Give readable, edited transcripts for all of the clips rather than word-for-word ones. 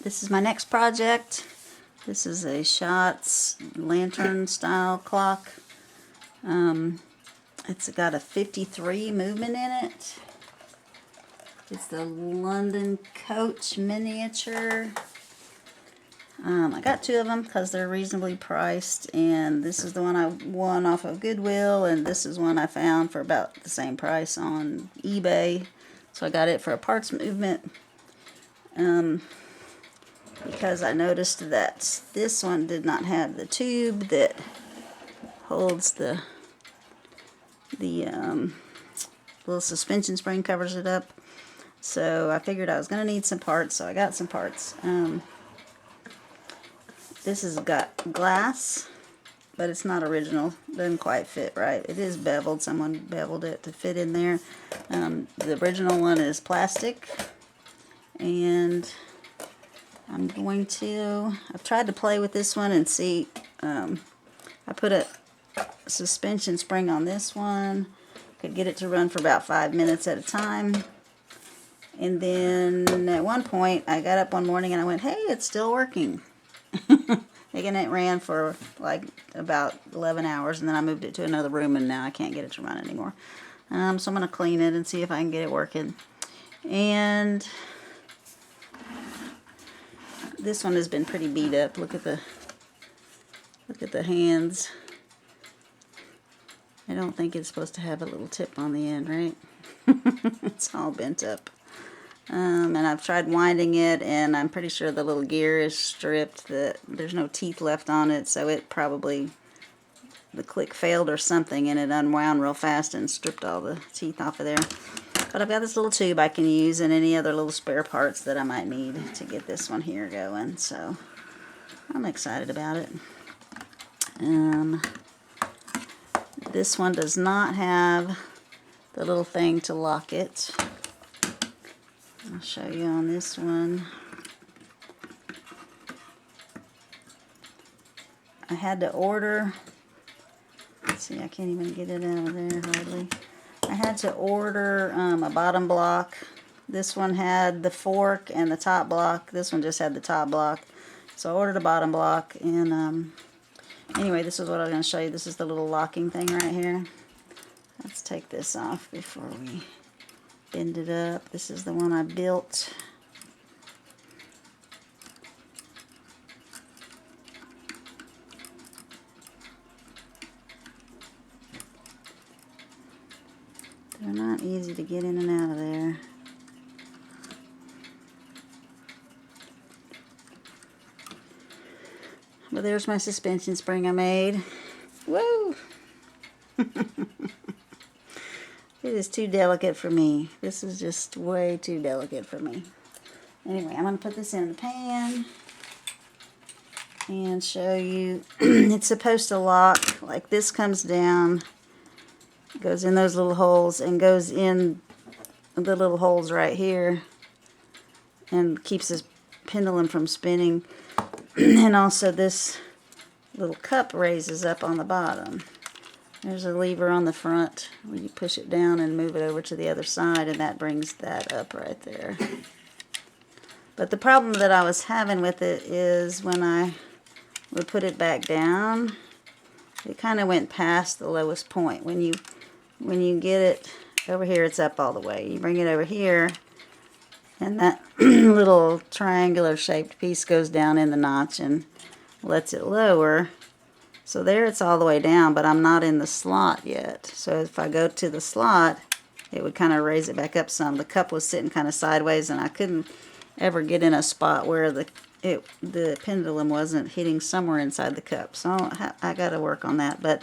This is my next project. This is a Schatz lantern style clock. It's got a 53 movement in it. It's the London Coach miniature. I got two of them because they're reasonably priced, and this is the one I won off of Goodwill, and this is one I found for about the same price on eBay. So I got it for a parts movement. Because I noticed that this one did not have the tube that holds the little suspension spring, covers it up. So I figured I was going to need some parts, so I got some parts. This has got glass, but it's not original. Doesn't quite fit right. It is beveled. Someone beveled it to fit in there. The original one is plastic, and I've tried to play with this one and see. I put a suspension spring on this one. Could get it to run for about 5 minutes at a time. And then at one point I got up one morning and I went, hey, it's still working. And it ran for like about 11 hours, and then I moved it to another room, and now I can't get it to run anymore. So I'm going to clean it and see if I can get it working. And this one has been pretty beat up. Look at the hands. I don't think it's supposed to have a little tip on the end, right? It's all bent up. And I've tried winding it, and I'm pretty sure the little gear is stripped. There's no teeth left on it, so it probably, the click failed or something, and it unwound real fast and stripped all the teeth off of there. But I've got this little tube I can use, and any other little spare parts that I might need to get this one here going. So I'm excited about it. This one does not have the little thing to lock it. I'll show you on this one. I had to order, let's see, I can't even get it out of there hardly. I had to order a bottom block. This one had the fork and the top block. This one just had the top block. So I ordered a bottom block, and anyway, this is what I was going to show you. This is the little locking thing right here. Let's take this off before we bend it up. This is the one I built. They're not easy to get in and out of there. But there's my suspension spring I made. Woo! It is too delicate for me. This is just way too delicate for me. Anyway, I'm going to put this in the pan and show you. It's supposed to lock. Like, this comes down, goes in those little holes, and goes in the little holes right here, and keeps this pendulum from spinning. And also this little cup raises up on the bottom. There's a lever on the front where you push it down and move it over to the other side, and that brings that up right there. But the problem that I was having with it is when I would put it back down, it kind of went past the lowest point. When you get it over here, it's up all the way. You bring it over here, and that little triangular shaped piece goes down in the notch and lets it lower. So there it's all the way down, but I'm not in the slot yet. So if I go to the slot, it would kind of raise it back up some. The cup was sitting kind of sideways, and I couldn't ever get in a spot where the pendulum wasn't hitting somewhere inside the cup. So I got to work on that. But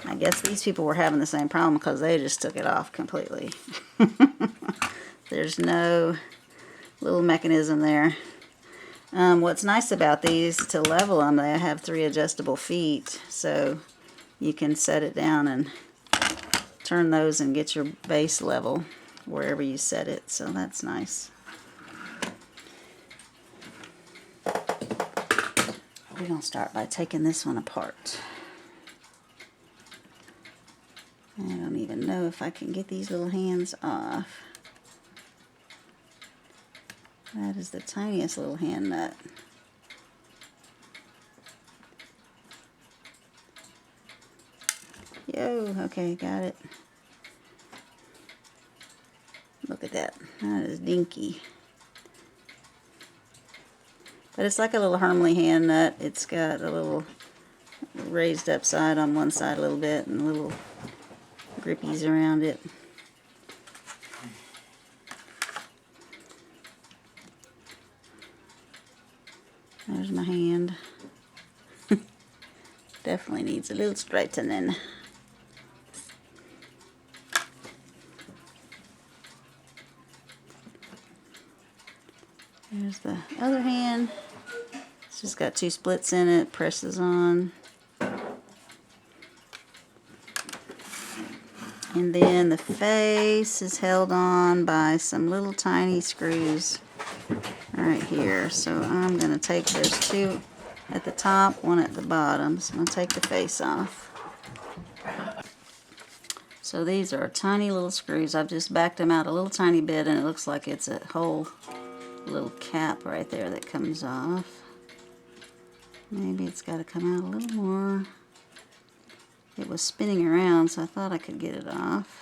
I guess these people were having the same problem because they just took it off completely. There's no little mechanism there. What's nice about these, to level them, they have 3 adjustable feet, so you can set it down and turn those and get your base level wherever you set it, so that's nice. We're going to start by taking this one apart. I don't even know if I can get these little hands off. That is the tiniest little hand nut. Yo, okay, got it. Look at that. That is dinky. But it's like a little Hermley hand nut. It's got a little raised up side on one side a little bit and little grippies around it. There's my hand. Definitely needs a little straightening. There's the other hand. It's just got 2 splits in it, presses on. And then the face is held on by some little tiny screws right here. So I'm going to take those 2 at the top, 1 at the bottom. So I'm going to take the face off. So these are tiny little screws. I've just backed them out a little tiny bit, and it looks like it's a whole little cap right there that comes off. Maybe it's got to come out a little more. It was spinning around, so I thought I could get it off.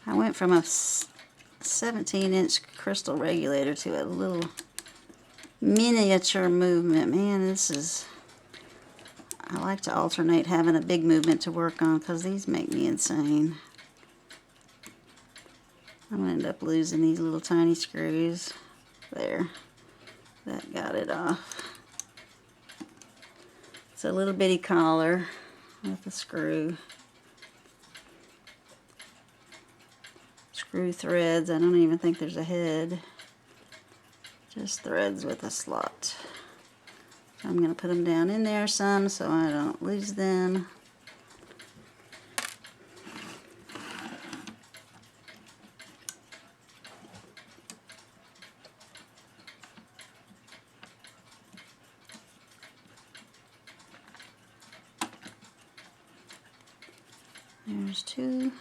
I went from a 17-inch crystal regulator to a little miniature movement. Man, this is... I like to alternate having a big movement to work on because these make me insane. I'm going to end up losing these little tiny screws. There. That got it off. It's a little bitty collar with a screw. Screw threads. I don't even think there's a head. Just threads with a slot. I'm going to put them down in there some so I don't lose them. There's 2.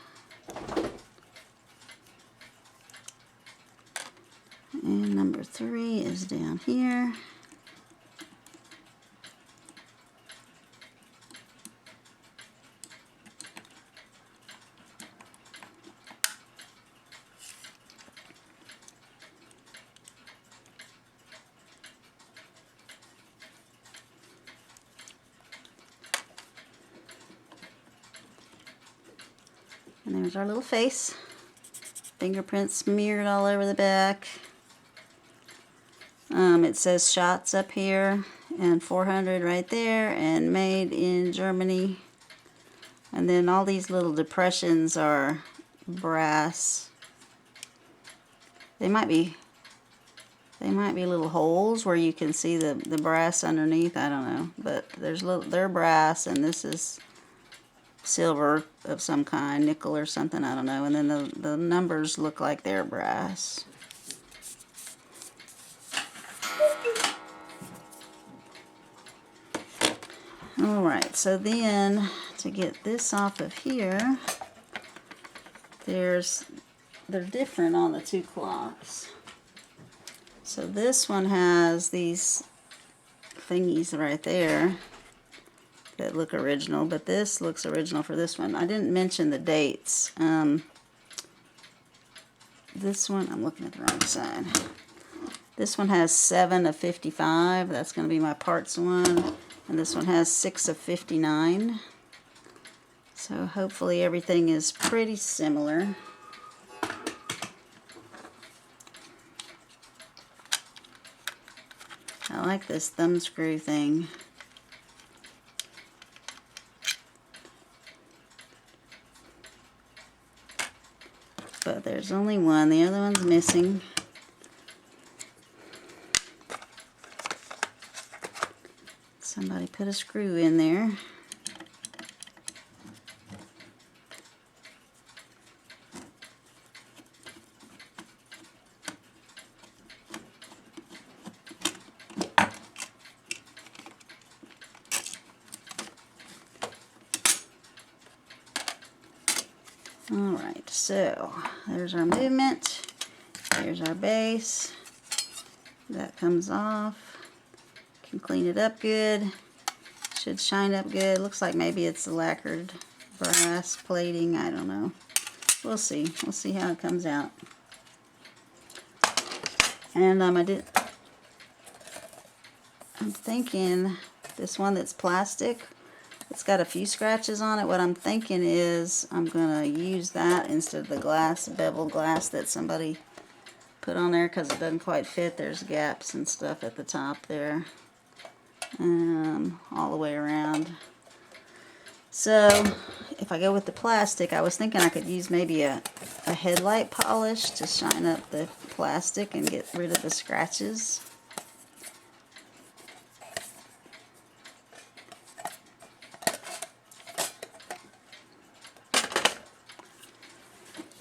And number 3 is down here. And there's our little face. Fingerprints smeared all over the back. It says Schatz up here and 400 right there and made in Germany. And then all these little depressions are brass. They might be little holes where you can see the brass underneath. I don't know, but they're brass, and this is silver of some kind, nickel or something, I don't know. And then the numbers look like they're brass. Alright, so then to get this off of here, they're different on the 2 clocks. So this one has these thingies right there that look original, but this looks original for this one. I didn't mention the dates. This one, I'm looking at the wrong side. This one has 7 of 55. That's going to be my parts one. And this one has 6 of 59. So hopefully everything is pretty similar. I like this thumb screw thing. But there's only one. The other one's missing. Somebody put a screw in there. Alright, so there's our movement. Here's our base. That comes off. Can clean it up good. Should shine up good. Looks like maybe it's the lacquered brass plating. I don't know. We'll see. We'll see how it comes out. And I'm thinking this one that's plastic, it's got a few scratches on it. What I'm thinking is I'm gonna use that instead of the glass, beveled glass that somebody put on there, because it doesn't quite fit. There's gaps and stuff at the top there, all the way around. So if I go with the plastic, I was thinking I could use maybe a headlight polish to shine up the plastic and get rid of the scratches.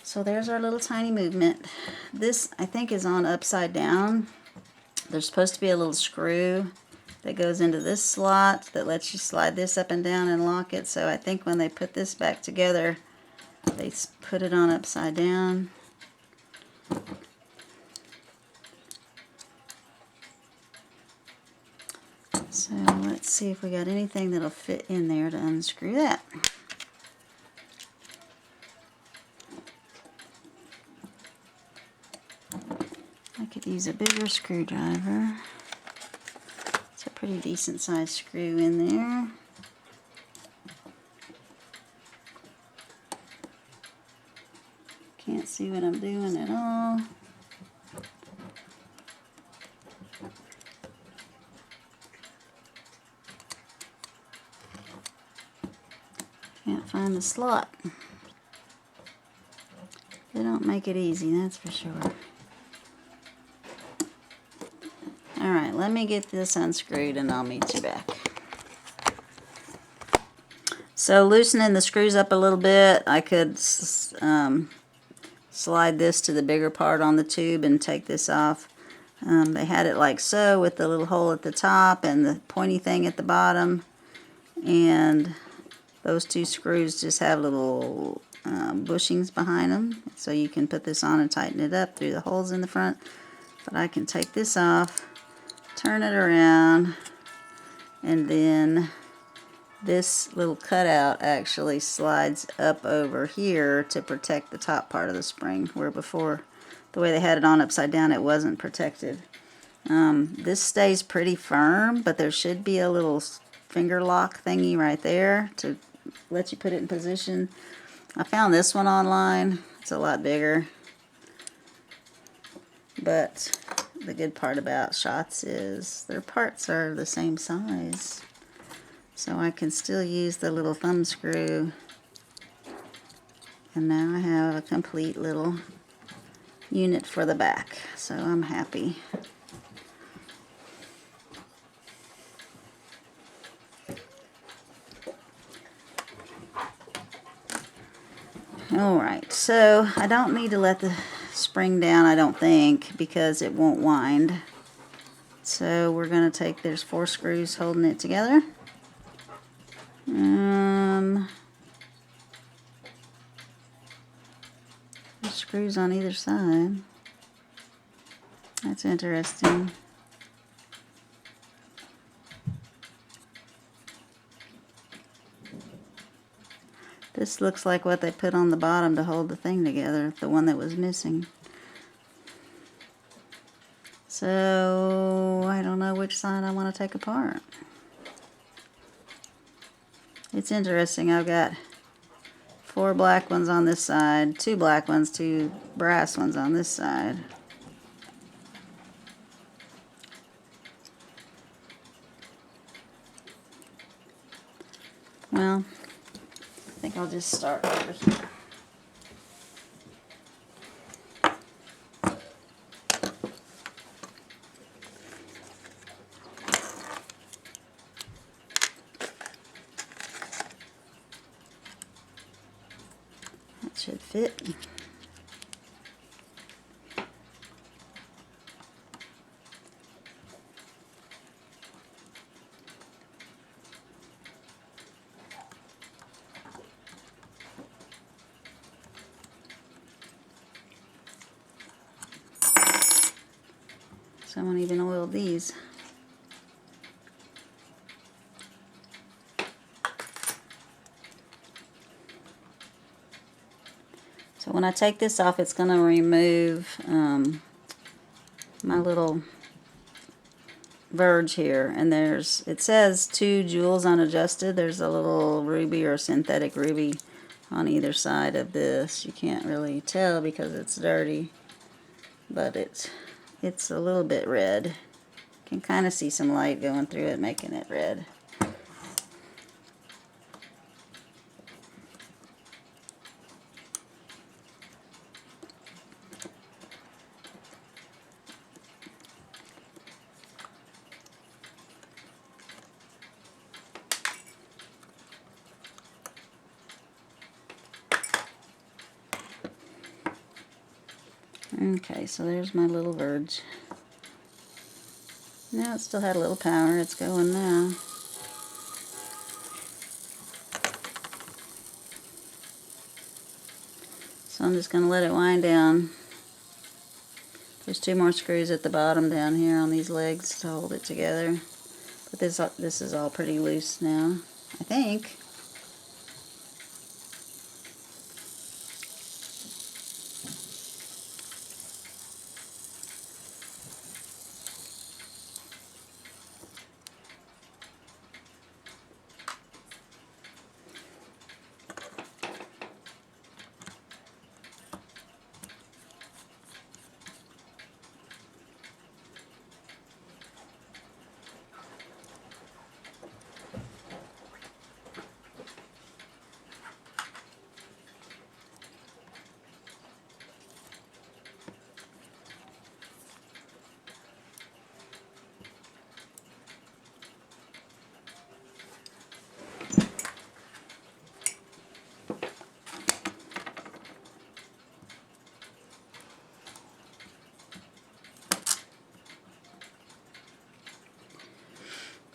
So there's our little tiny movement. This, I think, is on upside down. There's supposed to be a little screw that goes into this slot that lets you slide this up and down and lock it. So I think when they put this back together, they put it on upside down. So let's see if we got anything that'll fit in there to unscrew that. I could use a bigger screwdriver. It's a pretty decent sized screw in there. Can't see what I'm doing at all. Can't find the slot. They don't make it easy, that's for sure. Alright, let me get this unscrewed and I'll meet you back. So loosening the screws up a little bit, I could slide this to the bigger part on the tube and take this off. They had it like so, with the little hole at the top and the pointy thing at the bottom. And those two screws just have little bushings behind them. So you can put this on and tighten it up through the holes in the front. But I can take this off, turn it around, and then this little cutout actually slides up over here to protect the top part of the spring, where before, the way they had it on upside down, it wasn't protected. This stays pretty firm, but there should be a little finger lock thingy right there to let you put it in position. I found this one online. It's a lot bigger, but the good part about Schatz is their parts are the same size. So I can still use the little thumb screw. And now I have a complete little unit for the back. So I'm happy. Alright, so I don't need to let the spring down, I don't think, because it won't wind. So we're going to take, there's 4 screws holding it together. There's screws on either side. That's interesting. This looks like what they put on the bottom to hold the thing together, the one that was missing. So I don't know which side I want to take apart. It's interesting. I've got 4 black ones on this side, 2 black ones, 2 brass ones on this side. Well, I think I'll just start over here. That should fit. Someone even oiled these. So when I take this off, it's going to remove my little verge here. And it says 2 jewels unadjusted. There's a little ruby or synthetic ruby on either side of this. You can't really tell because it's dirty, but it's a little bit red. You can kind of see some light going through it, making it red. Okay, so there's my little verge. Now it still had a little power. It's going now. So I'm just going to let it wind down. There's 2 more screws at the bottom down here on these legs to hold it together. But this is all pretty loose now, I think.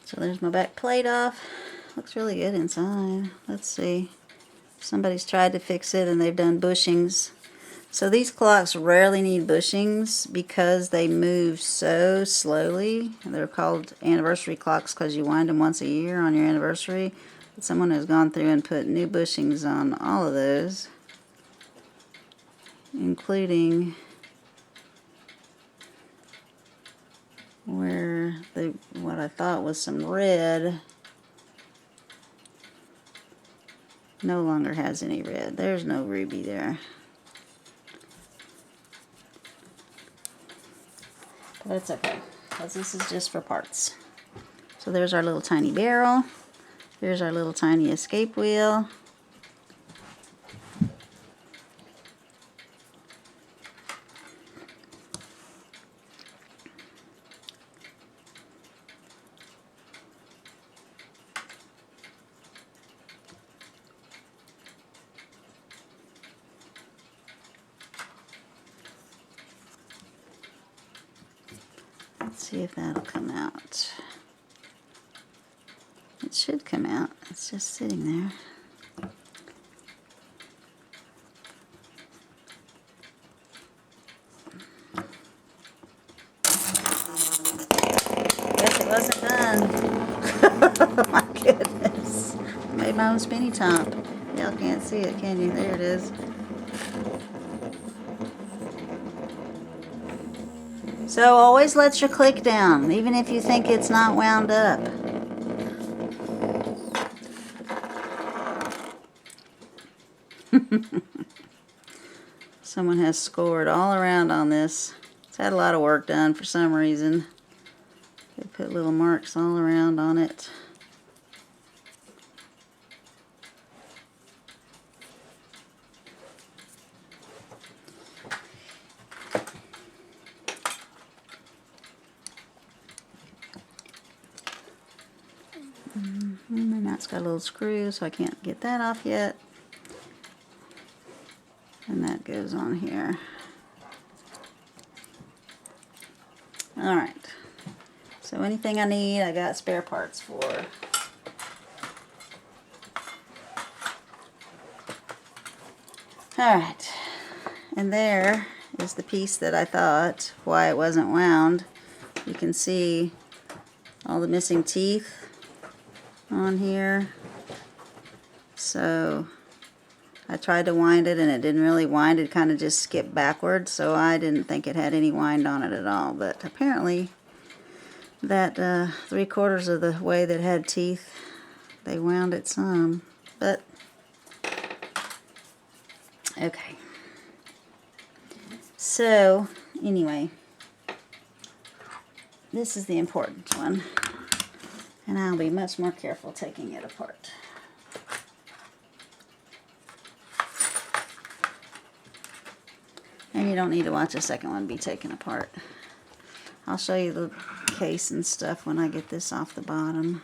So there's my back plate off. Looks really good inside. Let's see. Somebody's tried to fix it and they've done bushings. So these clocks rarely need bushings because they move so slowly. They're called anniversary clocks because you wind them once a year on your anniversary. But someone has gone through and put new bushings on all of those, including where what I thought was some red no longer has any red. There's no ruby there. But it's okay, because this is just for parts. So there's our little tiny barrel. There's our little tiny escape wheel. Let's see if that'll come out. It should come out. It's just sitting there. Guess it wasn't done. Oh my goodness. I made my own spinny top. Y'all can't see it, can you? There it is. So always let your click down, even if you think it's not wound up. Someone has scored all around on this. It's had a lot of work done for some reason. They put little marks all around on it. And that's got a little screw, so I can't get that off yet. And that goes on here. Alright. So anything I need, I got spare parts for. Alright. And there is the piece that I thought, why it wasn't wound. You can see all the missing teeth on here. So I tried to wind it and it didn't really wind. It kind of just skipped backwards, so I didn't think it had any wind on it at all. But apparently that 3/4 of the way that had teeth, they wound it some. But okay. So anyway, this is the important one, and I'll be much more careful taking it apart. And you don't need to watch the second one be taken apart. I'll show you the case and stuff when I get this off the bottom.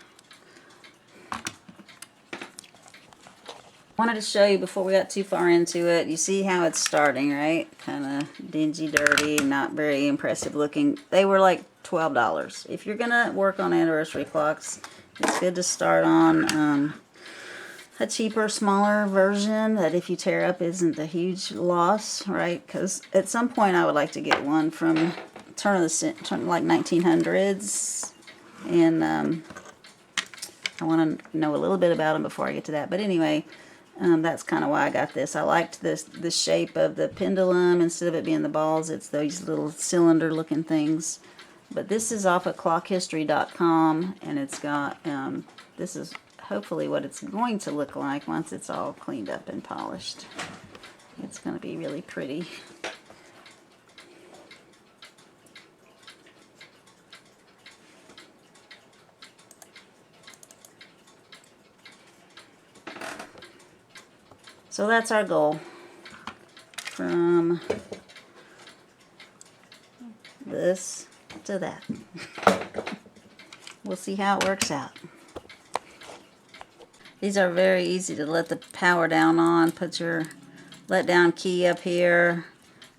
Wanted to show you before we got too far into it. You see how it's starting, right? Kind of dingy, dirty, not very impressive looking. They were like $12. If you're gonna work on anniversary clocks, it's good to start on a cheaper, smaller version that if you tear up isn't a huge loss, right? Because at some point I would like to get one from turn like 1900s, and I want to know a little bit about them before I get to that. But anyway, that's kind of why I got this. I liked the shape of the pendulum. Instead of it being the balls, it's those little cylinder looking things. But this is off of clockhistory.com, and it's got this is hopefully what it's going to look like once it's all cleaned up and polished. It's going to be really pretty. So that's our goal from this to that. We'll see how it works out. These are very easy to let the power down on. Put your let down key up here,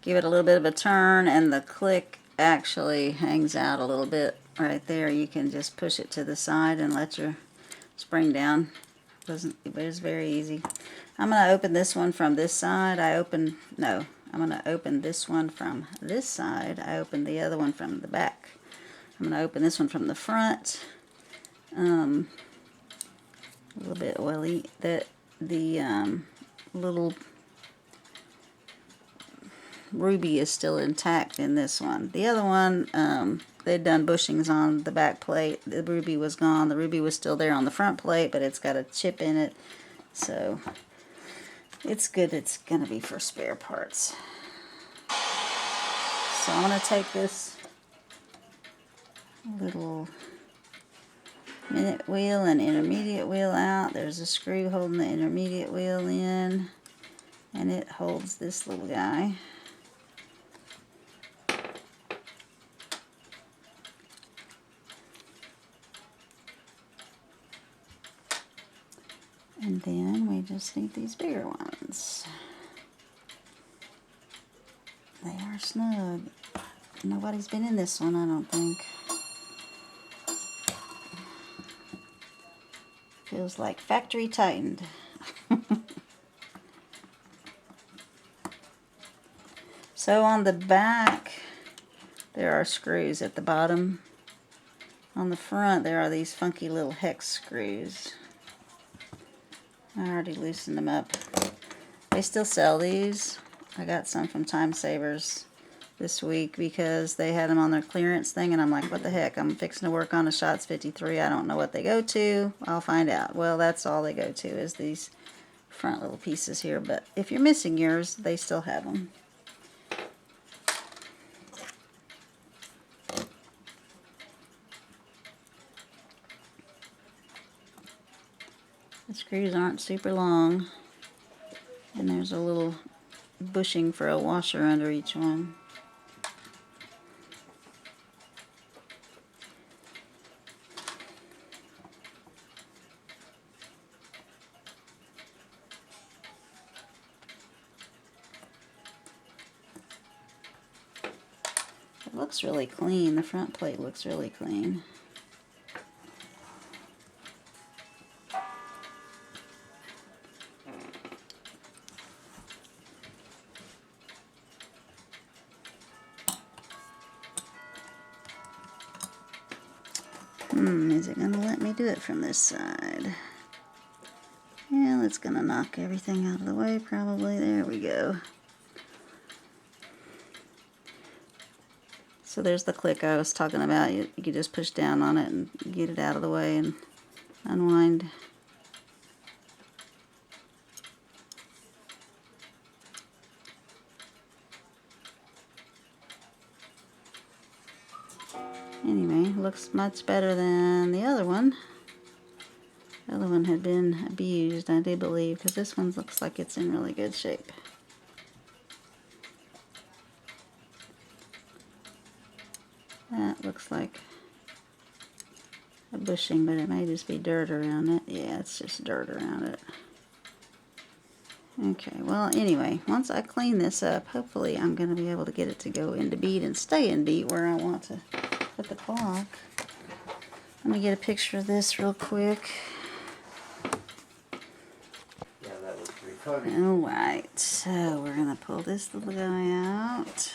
give it a little bit of a turn, and the click actually hangs out a little bit right there. You can just push it to the side and let your spring down. It's very easy. I'm going to open this one from this side. I'm going to open this one from this side. I opened the other one from the back. I'm going to open this one from the front. A little bit oily. The little ruby is still intact in this one. The other one, they'd done bushings on the back plate. The ruby was gone. The ruby was still there on the front plate, but it's got a chip in it. So it's good. It's going to be for spare parts. So I'm going to take this little minute wheel and intermediate wheel out. There's a screw holding the intermediate wheel in, and it holds this little guy. And then we just need these bigger ones. They are snug. Nobody's been in this one, I don't think. Feels like factory tightened. So on the back, there are screws at the bottom. On the front, there are these funky little hex screws. I already loosened them up. They still sell these. I got some from Time Savers this week because they had them on their clearance thing, and I'm like, what the heck? I'm fixing to work on a Schatz 53. I don't know what they go to. I'll find out. Well, that's all they go to is these front little pieces here. But if you're missing yours, they still have them. The screws aren't super long, and there's a little bushing for a washer under each one. It looks really clean. The front plate looks really clean. Is it gonna let me do it from this side? Yeah, it's gonna knock everything out of the way probably. There we go. So there's the click I was talking about. You can just push down on it and get it out of the way and unwind. Anyway, looks much better than the other one. The other one had been abused, I do believe, because this one looks like it's in really good shape. That looks like a bushing, but it may just be dirt around it. Yeah, it's just dirt around it. Okay, well, anyway, once I clean this up, hopefully I'm going to be able to get it to go into beat and stay in beat where I want to put the clock. Let me get a picture of this real quick. Yeah, that was pretty funny. Alright, so we're going to pull this little guy out.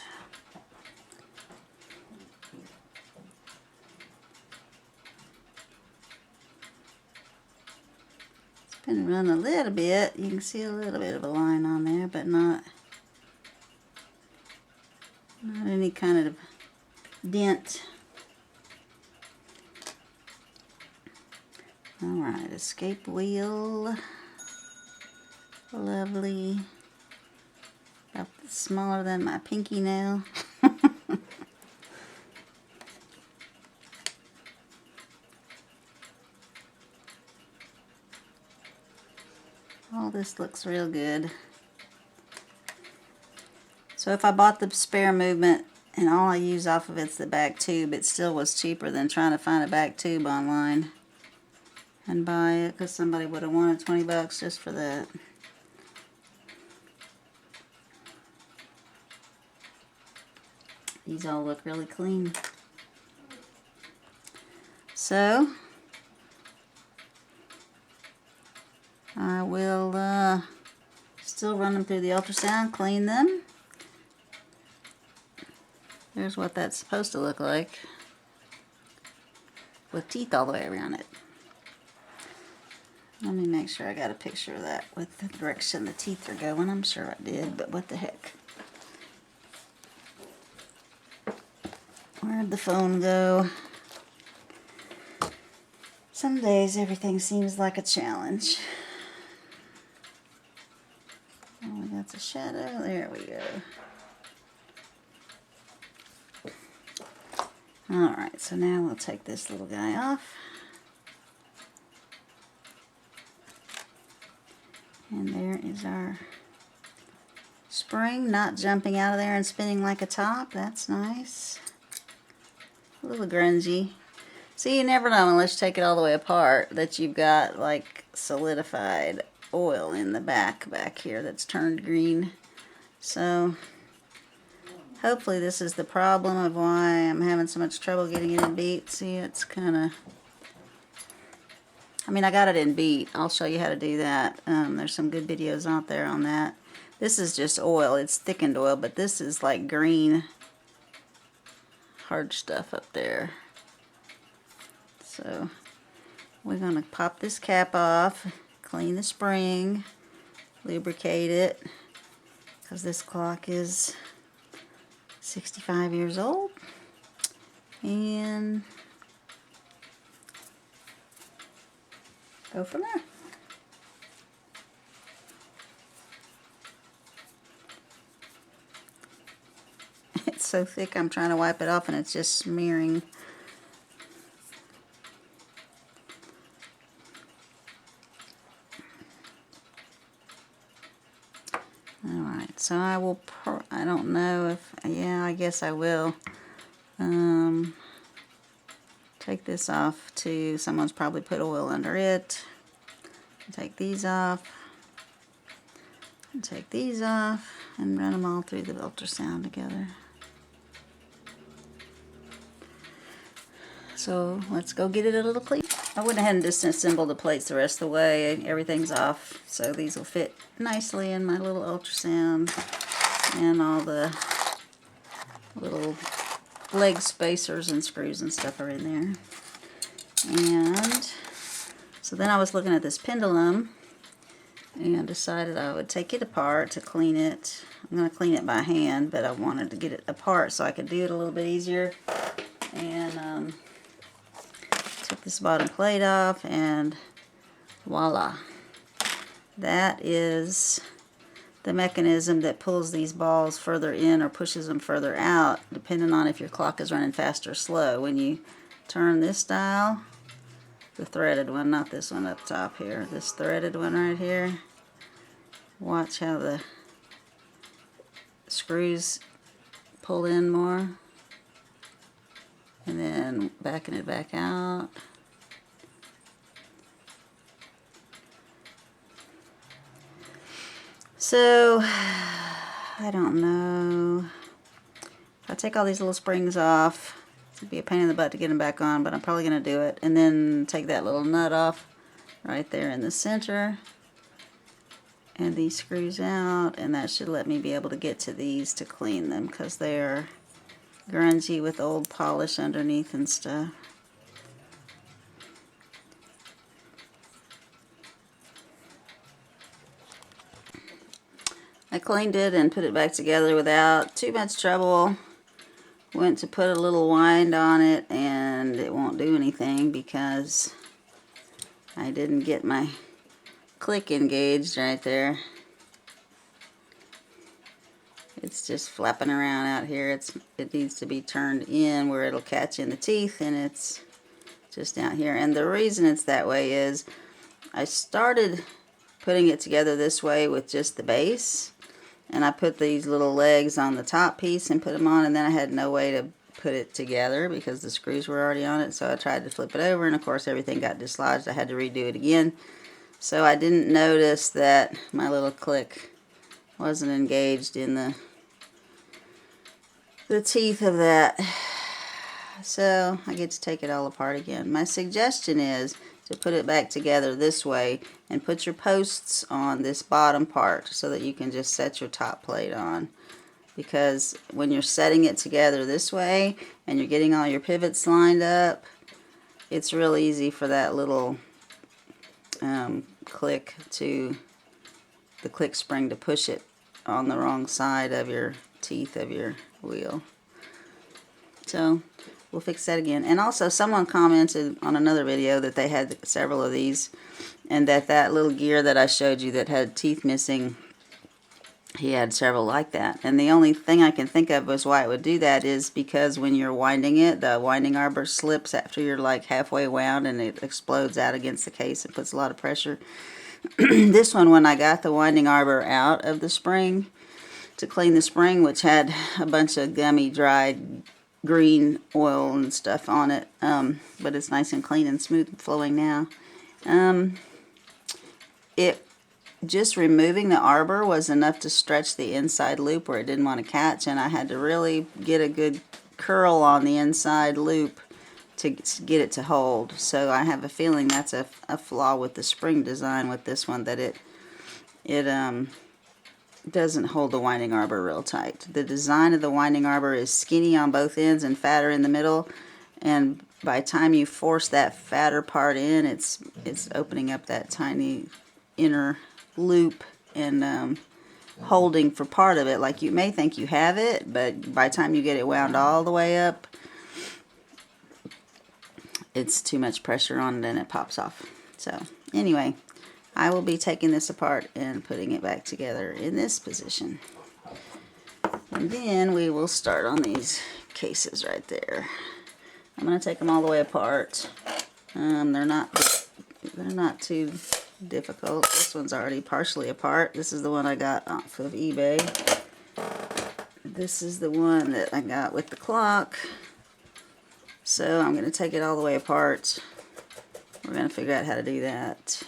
Been run a little bit. You can see a little bit of a line on there, but not any kind of dent. Alright, escape wheel. Lovely. About smaller than my pinky nail. All this looks real good. So if I bought the spare movement and all I use off of it's the back tube, it still was cheaper than trying to find a back tube online and buy it, because somebody would have wanted 20 bucks just for that. These all look really clean. So I will still run them through the ultrasound, clean them. There's what that's supposed to look like with teeth all the way around it. Let me make sure I got a picture of that with the direction the teeth are going. I'm sure I did, but what the heck. Where'd the phone go? Some days everything seems like a challenge. Oh, we got the shadow. There we go. Alright, so now we'll take this little guy off. And there is our spring, not jumping out of there and spinning like a top. That's nice. A little grungy. See, you never know unless you take it all the way apart that you've got like solidified oil in the back here that's turned green. So hopefully this is the problem of why I'm having so much trouble getting it in beat. See, it's kind of, I mean, I got it in beat. I'll show you how to do that. There's some good videos out there on that. This is just oil. It's thickened oil, but this is like green hard stuff up there. So we're going to pop this cap off, clean the spring, lubricate it, because this clock is 65 years old, and go from there. It's so thick I'm trying to wipe it off and it's just smearing. Alright, so I will, I don't know if, yeah, I guess I will take this off too. Someone's probably put oil under it. Take these off. And take these off and run them all through the ultrasound together. So let's go get it a little clean. I went ahead and just assembled the plates the rest of the way. Everything's off, so these will fit nicely in my little ultrasound, and all the little leg spacers and screws and stuff are in there. And so then I was looking at this pendulum and decided I would take it apart to clean it. I'm going to clean it by hand, but I wanted to get it apart so I could do it a little bit easier. And took this bottom plate off, and voila. That is the mechanism that pulls these balls further in or pushes them further out, depending on if your clock is running fast or slow. When you turn this dial, the threaded one, not this one up top here, this threaded one right here, watch how the screws pull in more, and then backing it back out. So, I don't know. If I take all these little springs off, it'd be a pain in the butt to get them back on, but I'm probably going to do it. And then take that little nut off right there in the center. And these screws out, and that should let me be able to get to these to clean them, because they are grungy with old polish underneath and stuff. I cleaned it and put it back together without too much trouble. Went to put a little wind on it, and it won't do anything because I didn't get my click engaged right there. It's just flapping around out here. It needs to be turned in where it'll catch in the teeth, and it's just down here. And the reason it's that way is I started putting it together this way with just the base, and I put these little legs on the top piece and put them on, and then I had no way to put it together because the screws were already on it. So I tried to flip it over, and of course everything got dislodged. I had to redo it again. So I didn't notice that my little click wasn't engaged in the teeth of that. So I get to take it all apart again. My suggestion is to put it back together this way and put your posts on this bottom part so that you can just set your top plate on. Because when you're setting it together this way and you're getting all your pivots lined up, it's real easy for that little click to, the click spring to push it on the wrong side of your teeth of your wheel. So we'll fix that again. And also someone commented on another video that they had several of these, and that little gear that I showed you that had teeth missing, he had several like that. And the only thing I can think of was why it would do that is because when you're winding it, the winding arbor slips after you're like halfway wound, and it explodes out against the case and puts a lot of pressure. This one, when I got the winding arbor out of the spring to clean the spring, which had a bunch of gummy dried green oil and stuff on it, but it's nice and clean and smooth and flowing now. It just removing the arbor was enough to stretch the inside loop where it didn't want to catch, and I had to really get a good curl on the inside loop to get it to hold. So I have a feeling that's a flaw with the spring design with this one, that it doesn't hold the winding arbor real tight. The design of the winding arbor is skinny on both ends and fatter in the middle, and by the time you force that fatter part in, it's opening up that tiny inner loop and holding for part of it. Like, you may think you have it, but by the time you get it wound all the way up, it's too much pressure on it and it pops off. So anyway, I will be taking this apart and putting it back together in this position. And then we will start on these cases right there. I'm going to take them all the way apart. They're not too difficult. This one's already partially apart. This is the one I got off of eBay. This is the one that I got with the clock. So I'm going to take it all the way apart. We're going to figure out how to do that.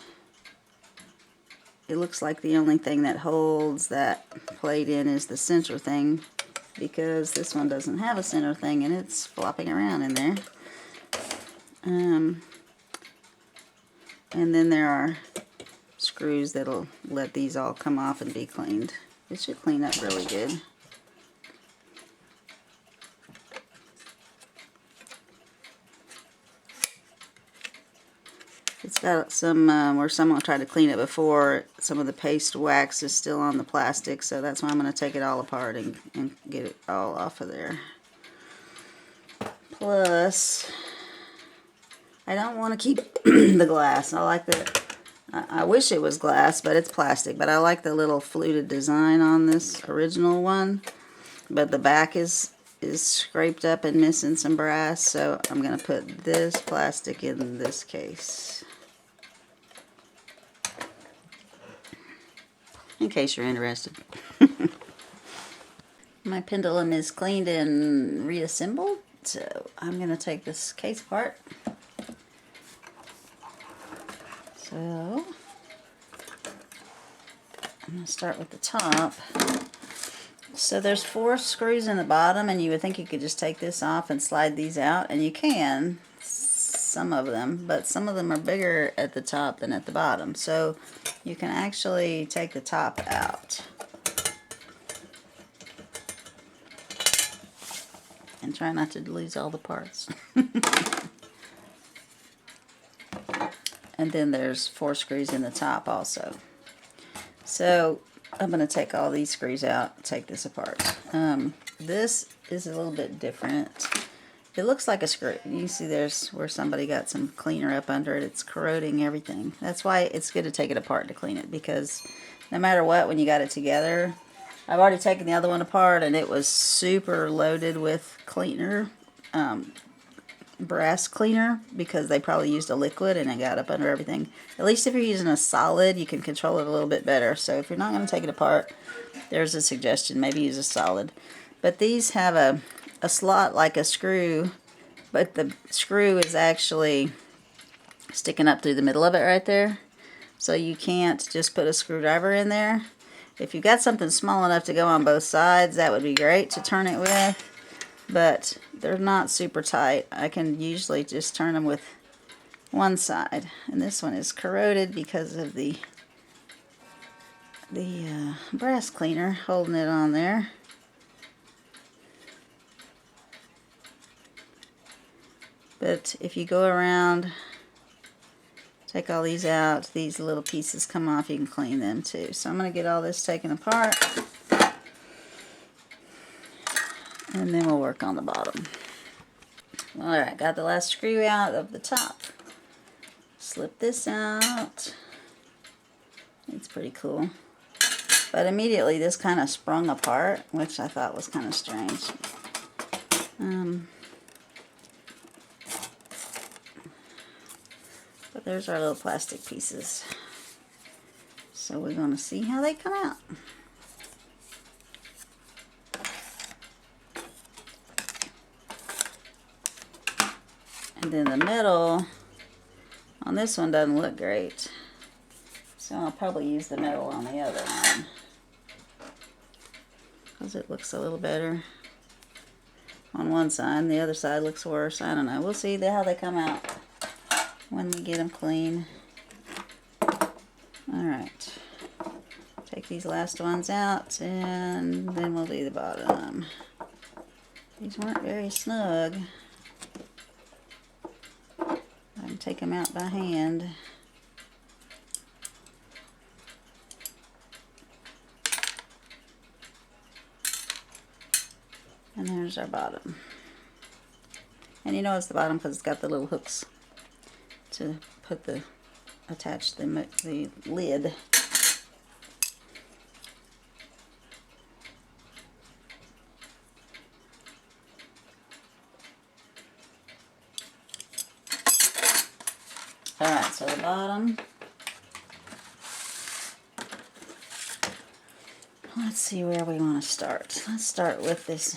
It looks like the only thing that holds that plate in is the center thing, because this one doesn't have a center thing and it's flopping around in there. And then there are screws that'll let these all come off and be cleaned. It should clean up really good. It's got some, where someone tried to clean it before, some of the paste wax is still on the plastic, so that's why I'm going to take it all apart and get it all off of there. Plus, I don't want to keep the glass. I like the, I wish it was glass, but it's plastic, but I like the little fluted design on this original one, but the back is scraped up and missing some brass, so I'm going to put this plastic in this case. In case you're interested. My pendulum is cleaned and reassembled, so I'm going to take this case apart. So, I'm going to start with the top. So there's 4 screws in the bottom, and you would think you could just take this off and slide these out, and you can, some of them, but some of them are bigger at the top than at the bottom. So you can actually take the top out. And try not to lose all the parts. And then there's 4 screws in the top also. So I'm going to take all these screws out, take this apart. This is a little bit different. It looks like a screw. You see there's where somebody got some cleaner up under it. It's corroding everything. That's why it's good to take it apart to clean it, because no matter what, when you got it together, I've already taken the other one apart and it was super loaded with cleaner, brass cleaner, because they probably used a liquid and it got up under everything. At least if you're using a solid, you can control it a little bit better. So if you're not going to take it apart, there's a suggestion. Maybe use a solid. But these have a slot like a screw, but the screw is actually sticking up through the middle of it right there. So you can't just put a screwdriver in there. If you've got something small enough to go on both sides, that would be great to turn it with. But they're not super tight. I can usually just turn them with one side. And this one is corroded because of the brass cleaner holding it on there. But if you go around, take all these out, these little pieces come off, you can clean them too. So I'm going to get all this taken apart, and then we'll work on the bottom. Alright, got the last screw out of the top. Slip this out. It's pretty cool. But immediately this kind of sprung apart, which I thought was kind of strange. But there's our little plastic pieces. So we're going to see how they come out. And then the middle on this one doesn't look great. So I'll probably use the metal on the other one, because it looks a little better on one side and the other side looks worse. I don't know. We'll see how they come out when we get them clean. Alright. Take these last ones out and then we'll do the bottom. These weren't very snug. I can take them out by hand. And there's our bottom. And you know it's the bottom because it's got the little hooks to put the, attach the lid. Alright, so the bottom. Let's see where we want to start. Let's start with this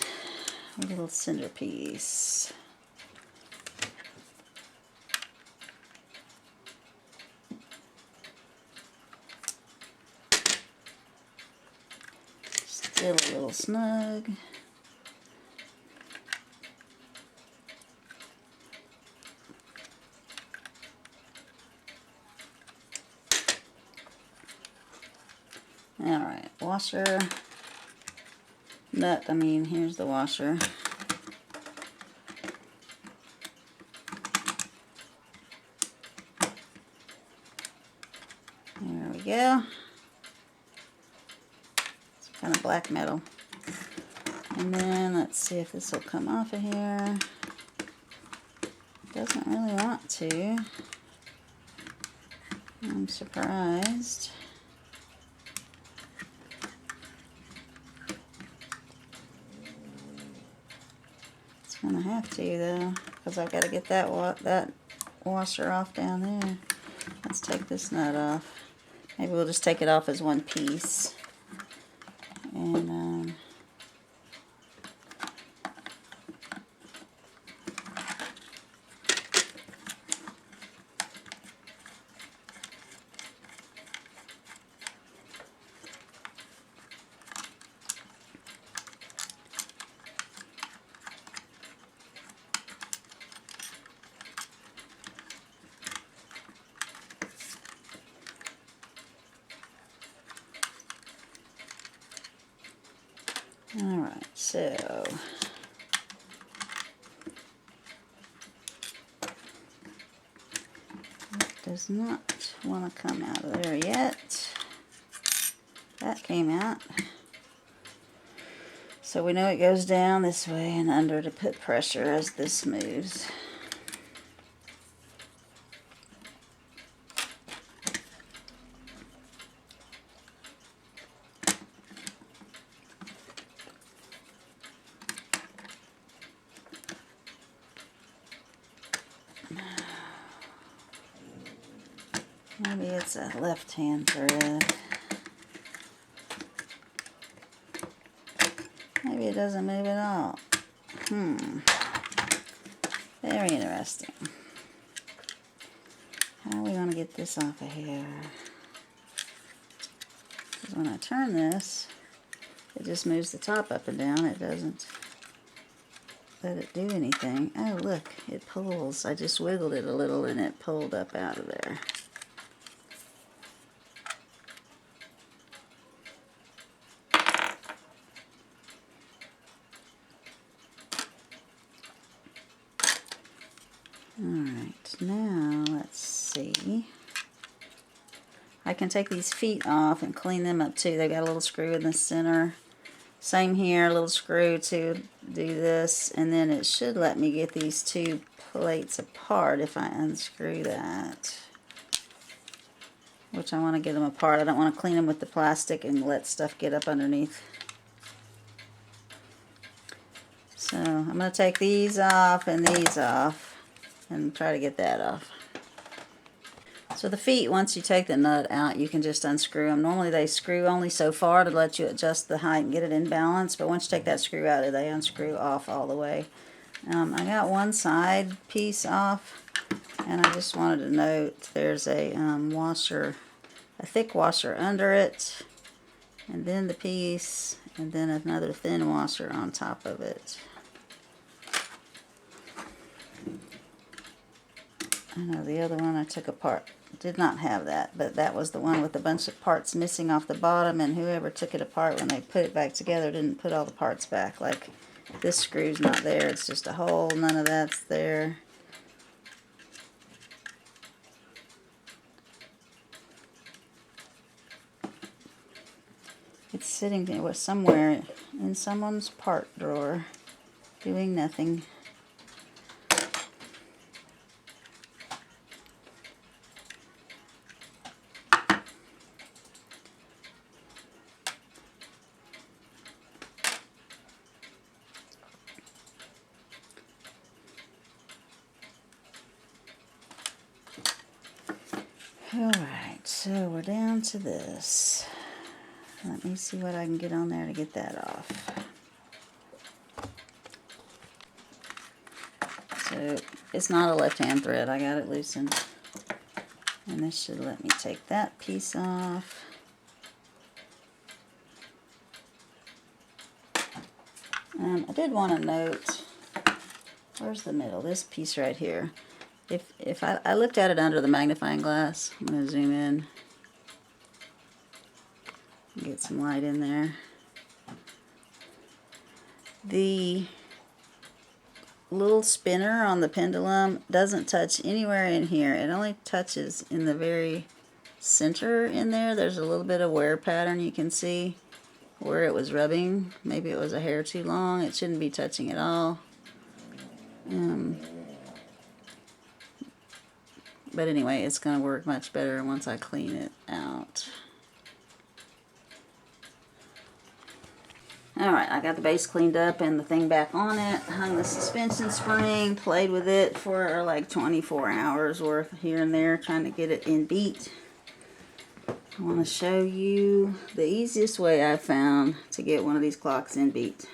little centerpiece. Still a little snug. Alright, washer, nut, here's the washer. we go. It's kind of black metal. And then let's see if this will come off of here. Doesn't really want to. I'm surprised. It's gonna have to though, because I've got to get that washer off down there. Let's take this nut off. Maybe we'll just take it off as one piece. And alright, so it does not want to come out of there yet. That came out. So we know it goes down this way and under to put pressure as this moves. Maybe it's a left-hand thread. Maybe it doesn't move at all. Very interesting. How are we going to get this off of here? Because when I turn this, it just moves the top up and down. It doesn't let it do anything. Oh, look, it pulls. I just wiggled it a little and it pulled up out of there. Alright, now let's see. I can take these feet off and clean them up too. They got a little screw in the center. Same here, a little screw to do this. And then it should let me get these two plates apart if I unscrew that. Which I want to get them apart. I don't want to clean them with the plastic and let stuff get up underneath. So I'm going to take these off and these off. And try to get that off. So the feet, once you take the nut out, you can just unscrew them. Normally they screw only so far to let you adjust the height and get it in balance, but once you take that screw out, they unscrew off all the way. I got one side piece off, and I just wanted to note there's a washer, a thick washer under it, and then the piece, and then another thin washer on top of it. I know the other one I took apart did not have that, but that was the one with a bunch of parts missing off the bottom, and whoever took it apart when they put it back together didn't put all the parts back. Like this screw's not there, it's just a hole, none of that's there. It's sitting there somewhere in someone's part drawer doing nothing. Alright, so we're down to this. Let me see what I can get on there to get that off. So it's not a left-hand thread. I got it loosened. And this should let me take that piece off. I did want to note, where's the middle? This piece right here. If I looked at it under the magnifying glass, I'm going to zoom in, get some light in there. The little spinner on the pendulum doesn't touch anywhere in here. It only touches in the very center in there, there's a little bit of wear pattern. You can see where it was rubbing. Maybe it was a hair too long. It shouldn't be touching at all. But anyway, it's going to work much better once I clean it out. Alright, I got the base cleaned up and the thing back on it. Hung the suspension spring, played with it for like 24 hours worth here and there, trying to get it in beat. I want to show you the easiest way I found to get one of these clocks in beat.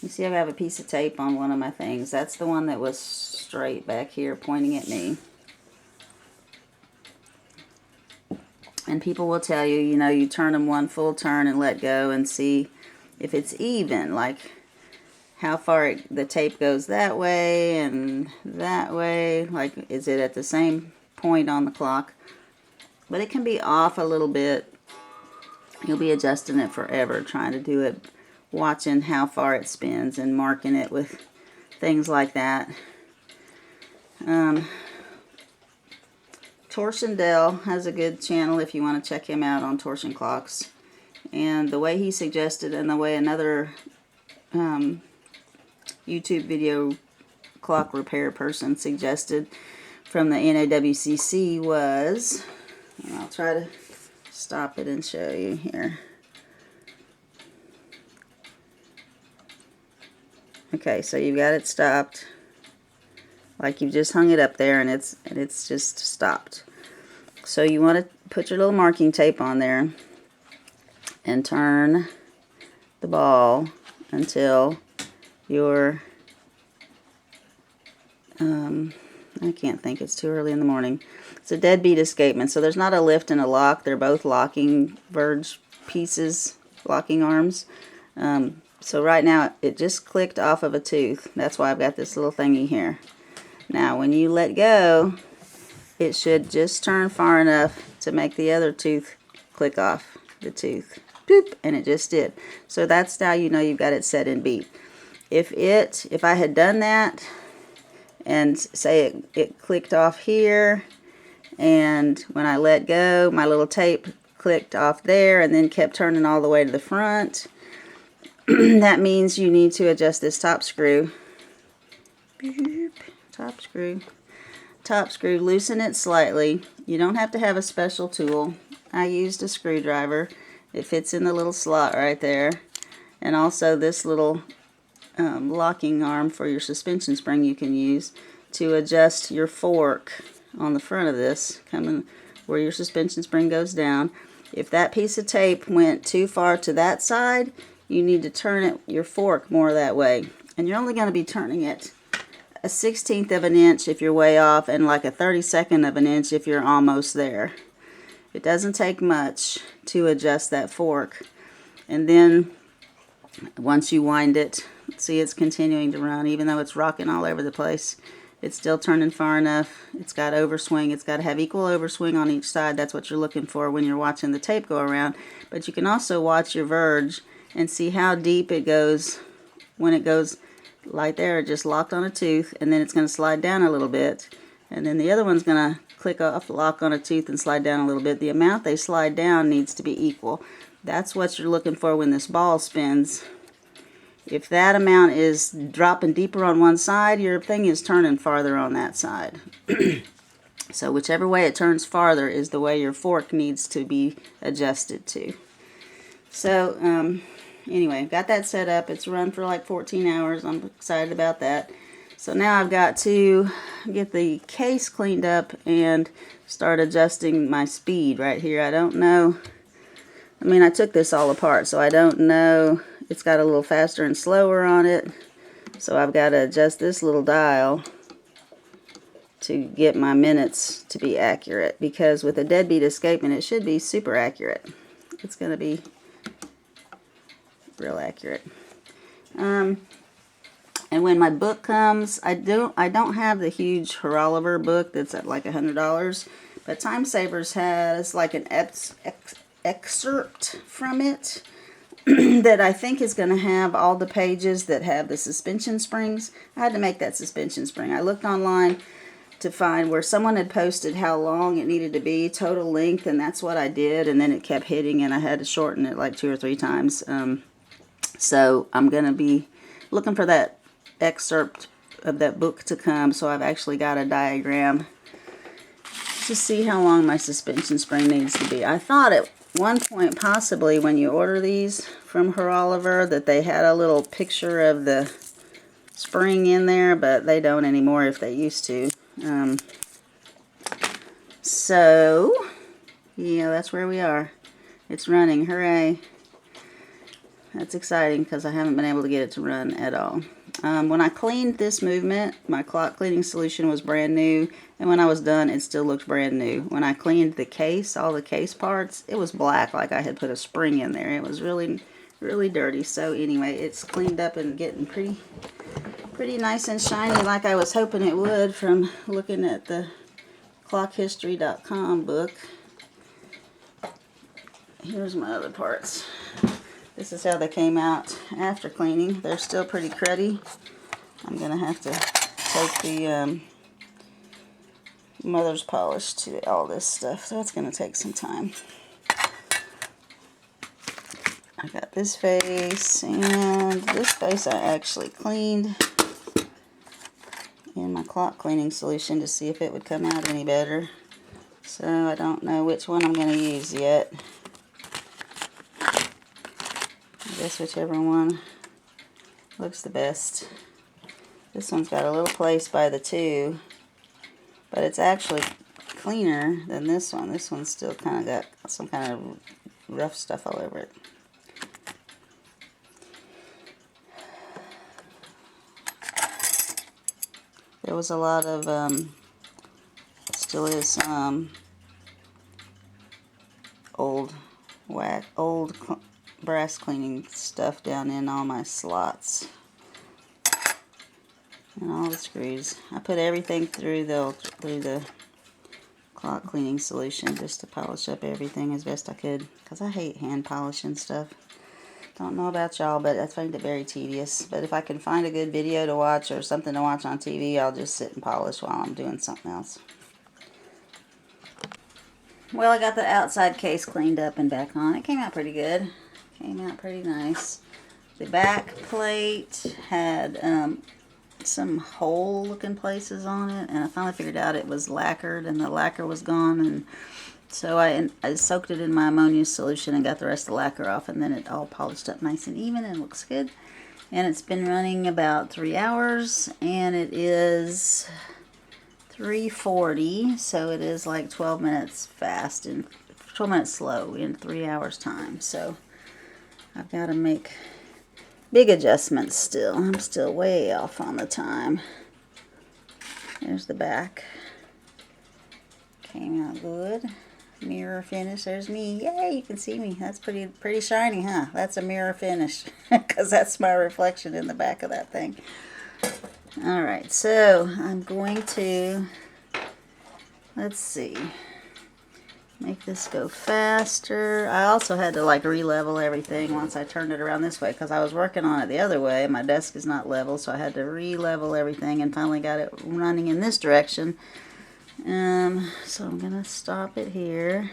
You see I have a piece of tape on one of my things. That's the one that was straight back here pointing at me. And people will tell you, you know, you turn them one full turn and let go and see if it's even, like how far the tape goes that way and that way. Like, is it at the same point on the clock? But it can be off a little bit. You'll be adjusting it forever, trying to do it, watching how far it spins and marking it with things like that. Torsion has a good channel if you want to check him out on Torsion clocks. And the way he suggested and the way another YouTube video clock repair person suggested from the NAWCC was, and I'll try to stop it and show you here. Okay, so you've got it stopped. Like you've just hung it up there and it's just stopped. So you want to put your little marking tape on there and turn the ball until your, I can't think, it's too early in the morning. It's a deadbeat escapement, so there's not a lift and a lock. They're both locking verge pieces, locking arms. So right now it just clicked off of a tooth. That's why I've got this little thingy here. Now when you let go, it should just turn far enough to make the other tooth click off the tooth. Boop, and it just did. So that's how you know you've got it set in beat. If I had done that and say it clicked off here, and when I let go, my little tape clicked off there and then kept turning all the way to the front, that means you need to adjust this top screw. Boop, top screw, loosen it slightly. You don't have to have a special tool. I used a screwdriver. It fits in the little slot right there. And also this little locking arm for your suspension spring you can use to adjust your fork on the front of this, coming where your suspension spring goes down. If that piece of tape went too far to that side, you need to turn your fork more that way. And you're only going to be turning it a 1/16 of an inch if you're way off, and like a 32nd of an inch if you're almost there. It doesn't take much to adjust that fork. And then once you wind it, see it's continuing to run even though it's rocking all over the place. It's still turning far enough. It's got overswing. It's got to have equal overswing on each side. That's what you're looking for when you're watching the tape go around. But you can also watch your verge and see how deep it goes. When it goes like there, just locked on a tooth, and then it's going to slide down a little bit. And then the other one's going to click off, lock on a tooth, and slide down a little bit. The amount they slide down needs to be equal. That's what you're looking for when this ball spins. If that amount is dropping deeper on one side, your thing is turning farther on that side. So whichever way it turns farther is the way your fork needs to be adjusted to. So anyway, got that set up. It's run for like 14 hours. I'm excited about that. So now I've got to get the case cleaned up and start adjusting my speed right here. I don't know. I mean, I took this all apart, so I don't know. It's got a little faster and slower on it. So I've got to adjust this little dial to get my minutes to be accurate. Because with a deadbeat escapement, it should be super accurate. It's going to be real accurate. And when my book comes, I don't have the huge Horoliver book that's at like $100, but Time Savers has like an excerpt from it that I think is going to have all the pages that have the suspension springs. I had to make that suspension spring. I looked online to find where someone had posted how long it needed to be, total length, and that's what I did, and then it kept hitting, and I had to shorten it like 2 or 3 times. So I'm going to be looking for that excerpt of that book to come, so I've actually got a diagram to see how long my suspension spring needs to be. I thought at one point, possibly, when you order these from Her Oliver, that they had a little picture of the spring in there, but they don't anymore if they used to. So, yeah, that's where we are. It's running. Hooray. That's exciting because I haven't been able to get it to run at all. When I cleaned this movement, my clock cleaning solution was brand new, and when I was done, it still looked brand new. When I cleaned the case, all the case parts, it was black, like I had put a spring in there. It was really, really dirty. So anyway, it's cleaned up and getting pretty nice and shiny, like I was hoping it would from looking at the clockhistory.com book. Here's my other parts. This is how they came out after cleaning. They're still pretty cruddy. I'm going to have to take the mother's polish to all this stuff, so it's going to take some time. I got this face, and this face I actually cleaned in my clock cleaning solution to see if it would come out any better. So I don't know which one I'm going to use yet. I guess whichever one looks the best. This one's got a little place by the 2, but it's actually cleaner than this one. This one's still kind of got some kind of rough stuff all over it. There was a lot of, still is some old brass cleaning stuff down in all my slots and all the screws. I put everything through the clock cleaning solution just to polish up everything as best I could, because I hate hand polishing stuff. Don't know about y'all, but I find it very tedious. But if I can find a good video to watch or something to watch on TV, I'll just sit and polish while I'm doing something else. Well, I got the outside case cleaned up and back on. It came out pretty good. Came out pretty nice. The back plate had some hole-looking places on it, and I finally figured out it was lacquered, and the lacquer was gone, and so I soaked it in my ammonia solution and got the rest of the lacquer off, and then it all polished up nice and even and looks good. And it's been running about 3 hours, and it is 3:40, so it is like 12 minutes fast and 12 minutes slow in 3 hours time. So I've got to make big adjustments still. I'm still way off on the time. There's the back. Came out good. Mirror finish. There's me. Yay, you can see me. That's pretty shiny, huh? That's a mirror finish because that's my reflection in the back of that thing. Alright, so I'm going to, let's see, make this go faster. I also had to like re-level everything once I turned it around this way because I was working on it the other way. My desk is not level, so I had to re-level everything and finally got it running in this direction. So I'm going to stop it here.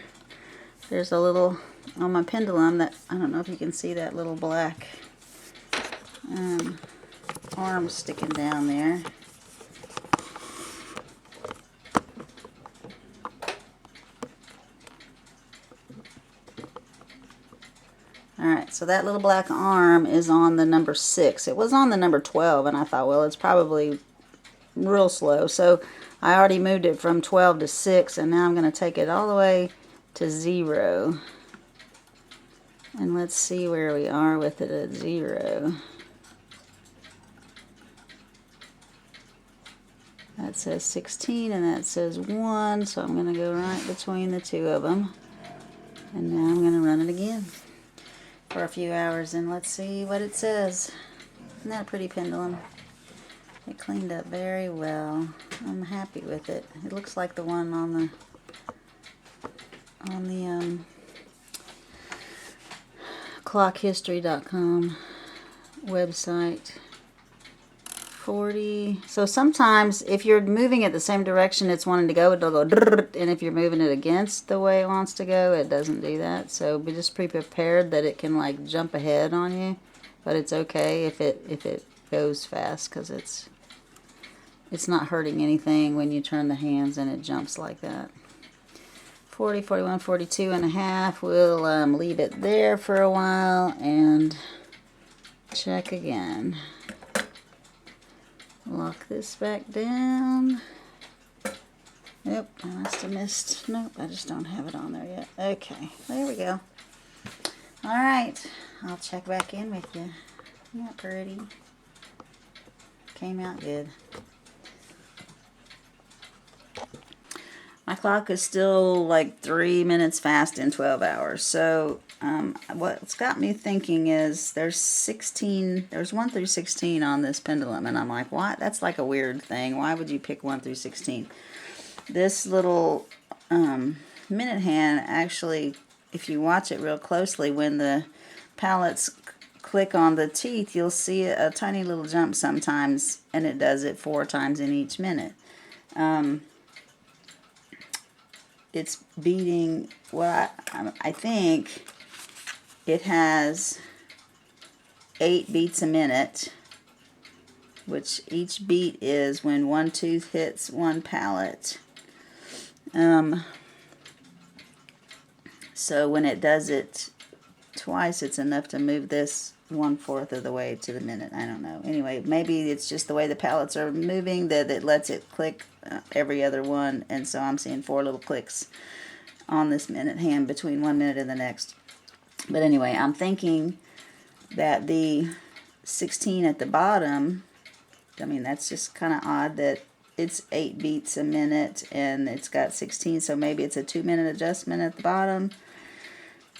There's a little, on my pendulum, that, I don't know if you can see that little black arm sticking down there. Alright, so that little black arm is on the number 6. It was on the number 12, and I thought, well, it's probably real slow. So I already moved it from 12 to 6, and now I'm going to take it all the way to 0. And let's see where we are with it at 0. That says 16 and that says 1, so I'm going to go right between the two of them. And now I'm going to run it again for a few hours and let's see what it says. Isn't that a pretty pendulum? It cleaned up very well. I'm happy with it. It looks like the one on the clockhistory.com website. 40. So sometimes if you're moving it the same direction it's wanting to go, it'll go drrrt, and if you're moving it against the way it wants to go, it doesn't do that. So be just prepared that it can like jump ahead on you, but it's okay if it goes fast, because it's not hurting anything when you turn the hands and it jumps like that. 40, 41, 42 and a half. We'll leave it there for a while and check again. Lock this back down. Yep, I must have missed. Nope, I just don't have it on there yet. Okay, there we go. Alright, I'll check back in with you. Isn't that pretty? Came out good. My clock is still like 3 minutes fast in 12 hours. So what's got me thinking is there's 1 through 16 on this pendulum, and I'm like, what? That's like a weird thing. Why would you pick 1 through 16? This little minute hand actually, if you watch it real closely, when the pallets click on the teeth, you'll see a tiny little jump sometimes, and it does it 4 times in each minute. It's beating what I think it has 8 beats a minute, which each beat is when one tooth hits one pallet. So when it does it twice, it's enough to move this 1/4 of the way to the minute. I don't know. Anyway, maybe it's just the way the pallets are moving that it lets it click every other one, and so I'm seeing 4 little clicks on this minute hand between 1 minute and the next. But anyway, I'm thinking that the 16 at the bottom, I mean, that's just kind of odd that it's 8 beats a minute and it's got 16, so maybe it's a 2-minute adjustment at the bottom.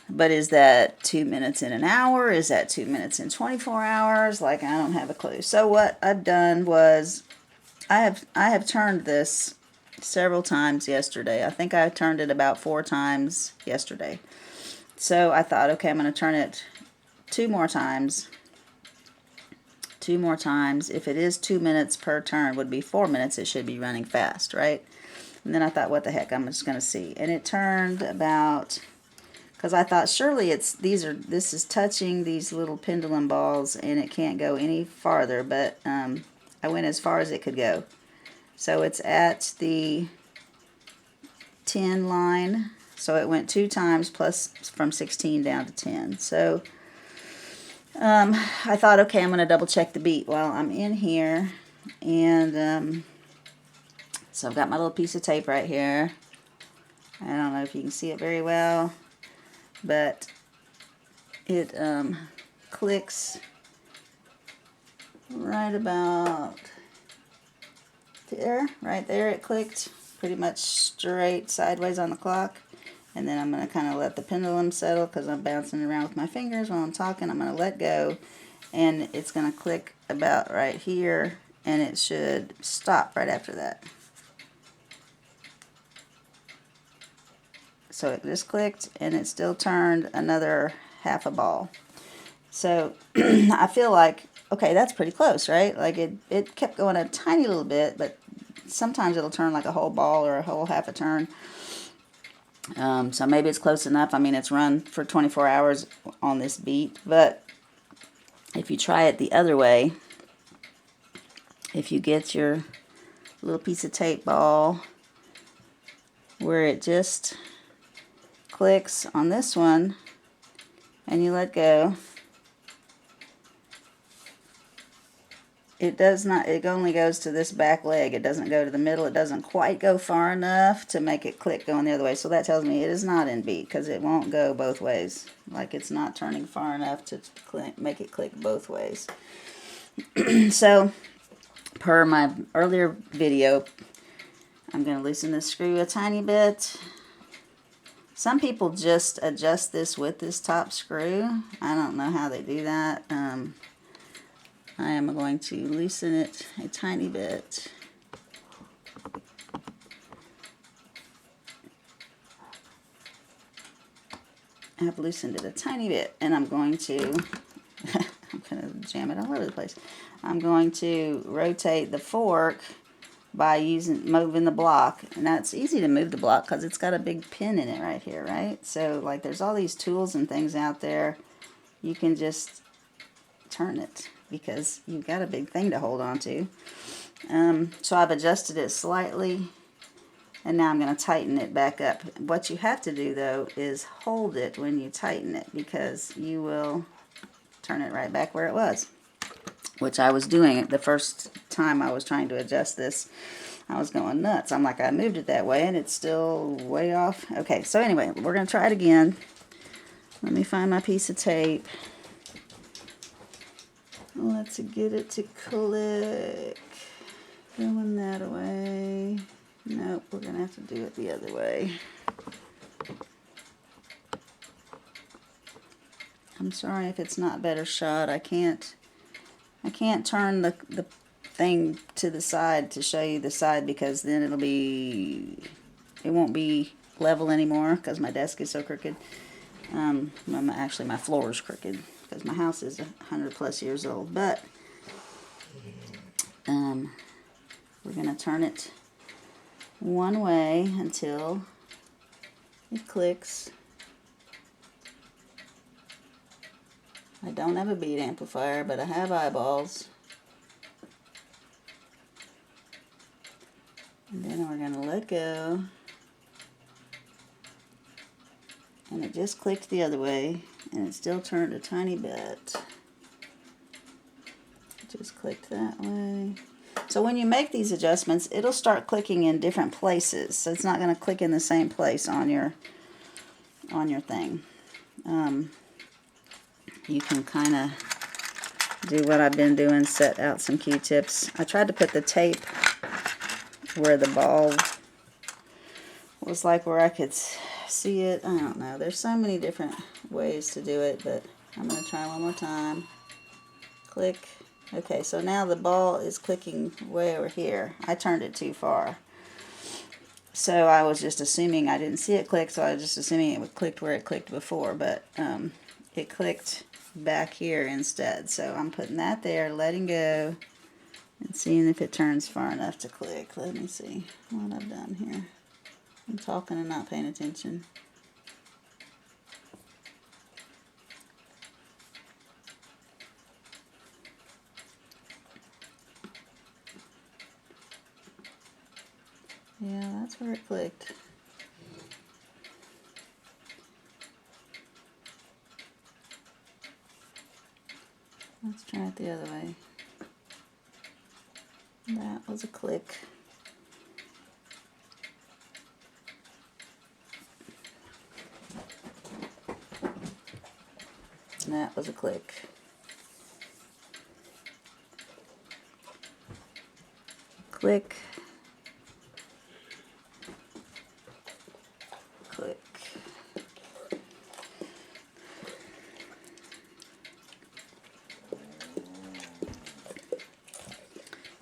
But is that 2 minutes in an hour? Is that 2 minutes in 24 hours? Like, I don't have a clue. So what I've done was I have turned this several times yesterday. I think I turned it about 4 times yesterday. So I thought, okay, I'm going to turn it 2 more times. 2 more times. If it is 2 minutes per turn, would be 4 minutes. It should be running fast, right? And then I thought, what the heck? I'm just going to see. And it turned about, because I thought surely this is touching these little pendulum balls and it can't go any farther, but I went as far as it could go. So it's at the 10 line, so it went 2 times plus from 16 down to 10. So I thought, okay, I'm going to double check the beat while I'm in here, and so I've got my little piece of tape right here. I don't know if you can see it very well, but it clicks right about there, right there. It clicked pretty much straight sideways on the clock, and then I'm going to kind of let the pendulum settle because I'm bouncing around with my fingers while I'm talking. I'm going to let go, and it's going to click about right here, and it should stop right after that. So it just clicked, and it still turned another half a ball. So I feel like, okay, that's pretty close, right? Like it kept going a tiny little bit, but sometimes it'll turn like a whole ball or a whole half a turn. So maybe it's close enough. I mean, it's run for 24 hours on this beat, but if you try it the other way, if you get your little piece of tape ball where it just clicks on this one and you let go, it does not, it only goes to this back leg. It doesn't go to the middle. It doesn't quite go far enough to make it click going the other way. So that tells me it is not in beat, because it won't go both ways. Like, it's not turning far enough to make it click both ways. So per my earlier video, I'm going to loosen this screw a tiny bit. Some people just adjust this with this top screw. I don't know how they do that. I am going to loosen it a tiny bit. I've loosened it a tiny bit, and I'm going to jam it all over the place. I'm going to rotate the fork by moving the block, and that's easy to move the block because it's got a big pin in it right here, right? So like there's all these tools and things out there, you can just turn it because you've got a big thing to hold on to. So I've adjusted it slightly, and now I'm going to tighten it back up. What you have to do though is hold it when you tighten it, because you will turn it right back where it was, which I was doing the first time I was trying to adjust this. I was going nuts. I'm like, I moved it that way and it's still way off. Okay, so anyway, we're going to try it again. Let me find my piece of tape. Let's get it to click. Going that way. Nope, we're going to have to do it the other way. I'm sorry if it's not better shot. I can't turn the thing to the side to show you the side, because then it won't be level anymore because my desk is so crooked. Actually, my floor is crooked because my house is 100+ years old. But we're going to turn it one way until it clicks. I don't have a beat amplifier, but I have eyeballs. And then we're going to let go. And it just clicked the other way, and it still turned a tiny bit. It just clicked that way. So when you make these adjustments, it'll start clicking in different places. So it's not going to click in the same place on your thing. You can kind of do what I've been doing, set out some Q-tips. I tried to put the tape where the ball was, like where I could see it. I don't know. There's so many different ways to do it, but I'm going to try one more time. Click. Okay, so now the ball is clicking way over here. I turned it too far. So I was just assuming, I didn't see it click, so I was just assuming it would click where it clicked before, but it clicked back here instead. So I'm putting that there, letting go, and seeing if it turns far enough to click. Let me see what I've done here. I'm talking and not paying attention. Yeah, that's where it clicked. Let's try it the other way. That was a click. That was a click. Click. Click.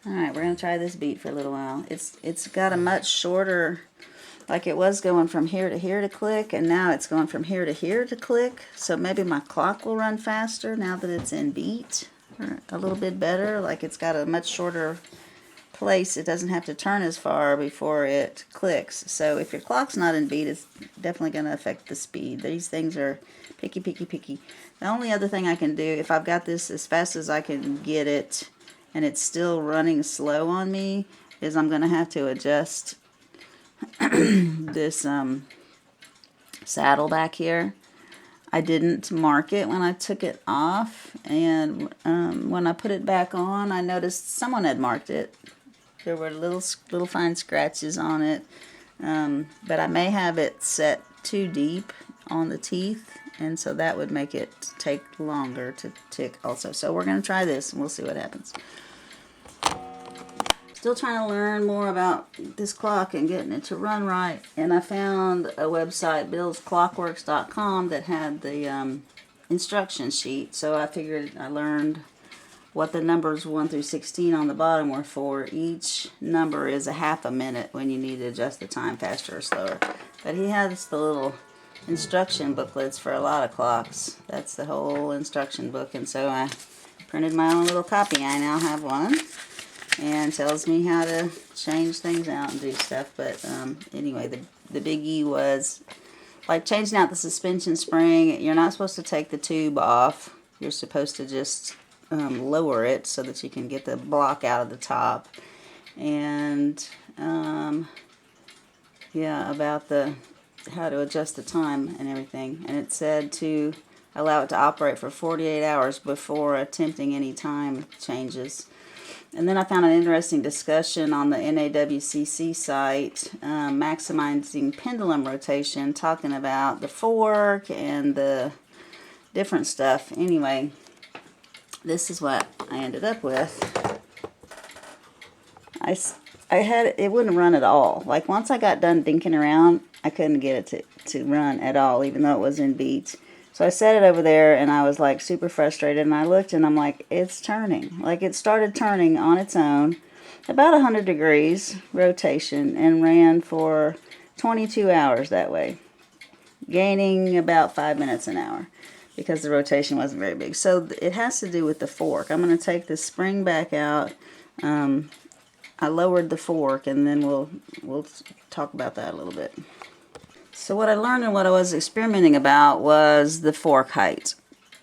Alright, we're going to try this beat for a little while. It's got a much shorter, like it was going from here to here to click, and now it's going from here to here to click. So maybe my clock will run faster now that it's in beat, or a little bit better. Like it's got a much shorter place. It doesn't have to turn as far before it clicks. So if your clock's not in beat, it's definitely going to affect the speed. These things are picky, picky, picky. The only other thing I can do, if I've got this as fast as I can get it, and it's still running slow on me, is I'm going to have to adjust this saddle back here. I didn't mark it when I took it off, and when I put it back on, I noticed someone had marked it. There were little fine scratches on it, but I may have it set too deep on the teeth, and so that would make it take longer to tick also. So we're going to try this, and we'll see what happens. Still trying to learn more about this clock and getting it to run right. And I found a website, billsclockworks.com, that had the instruction sheet. So I figured, I learned what the numbers 1 through 16 on the bottom were for. Each number is a half a minute when you need to adjust the time faster or slower. But he has the little instruction booklets for a lot of clocks. That's the whole instruction book. And so I printed my own little copy. I now have one, and tells me how to change things out and do stuff. But anyway, the biggie was like changing out the suspension spring. You're not supposed to take the tube off. You're supposed to just lower it so that you can get the block out of the top. And yeah, about how to adjust the time and everything. And it said to allow it to operate for 48 hours before attempting any time changes. And then I found an interesting discussion on the NAWCC site, maximizing pendulum rotation, talking about the fork and the different stuff. Anyway, this is what I ended up with. It wouldn't run at all. Like once I got done dinking around, I couldn't get it to run at all, even though it was in beats. So I set it over there, and I was like super frustrated, and I looked, and I'm like, it's turning. Like it started turning on its own, about 100 degrees rotation, and ran for 22 hours that way, gaining about 5 minutes an hour because the rotation wasn't very big. So it has to do with the fork. I'm going to take the spring back out. I lowered the fork, and then we'll talk about that a little bit. So what I learned and what I was experimenting about was the fork height.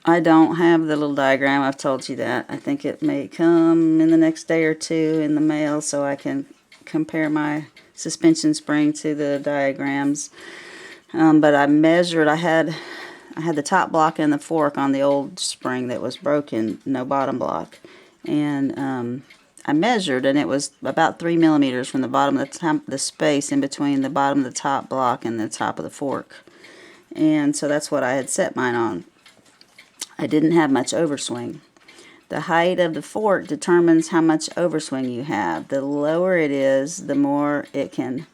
I don't have the little diagram. I've told you that. I think it may come in the next day or two in the mail so I can compare my suspension spring to the diagrams. But I measured. I had the top block and the fork on the old spring that was broken, no bottom block. And I measured, and it was about 3 millimeters from the bottom of the space in between the bottom of the top block and the top of the fork. And so that's what I had set mine on. I didn't have much overswing. The height of the fork determines how much overswing you have. The lower it is, the more it can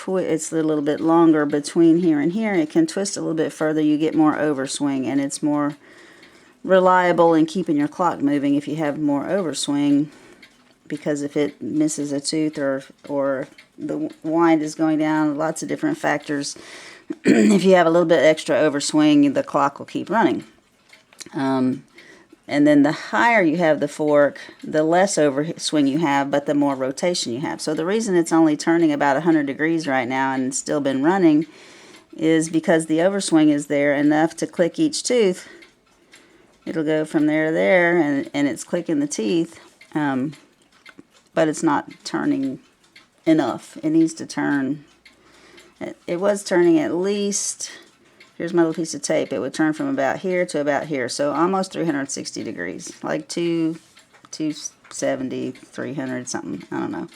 it's a little bit longer between here and here. It can twist a little bit further. You get more overswing, and it's more reliable in keeping your clock moving if you have more overswing, because if it misses a tooth or the wind is going down, lots of different factors. If you have a little bit extra overswing, the clock will keep running. And then the higher you have the fork, the less overswing you have, but the more rotation you have. So the reason it's only turning about 100 degrees right now and still been running is because the overswing is there enough to click each tooth. It'll go from there to there, and it's clicking the teeth, but it's not turning enough. It needs to turn. It was turning at least, here's my little piece of tape, it would turn from about here to about here, so almost 360 degrees, like 270, 300 something, I don't know.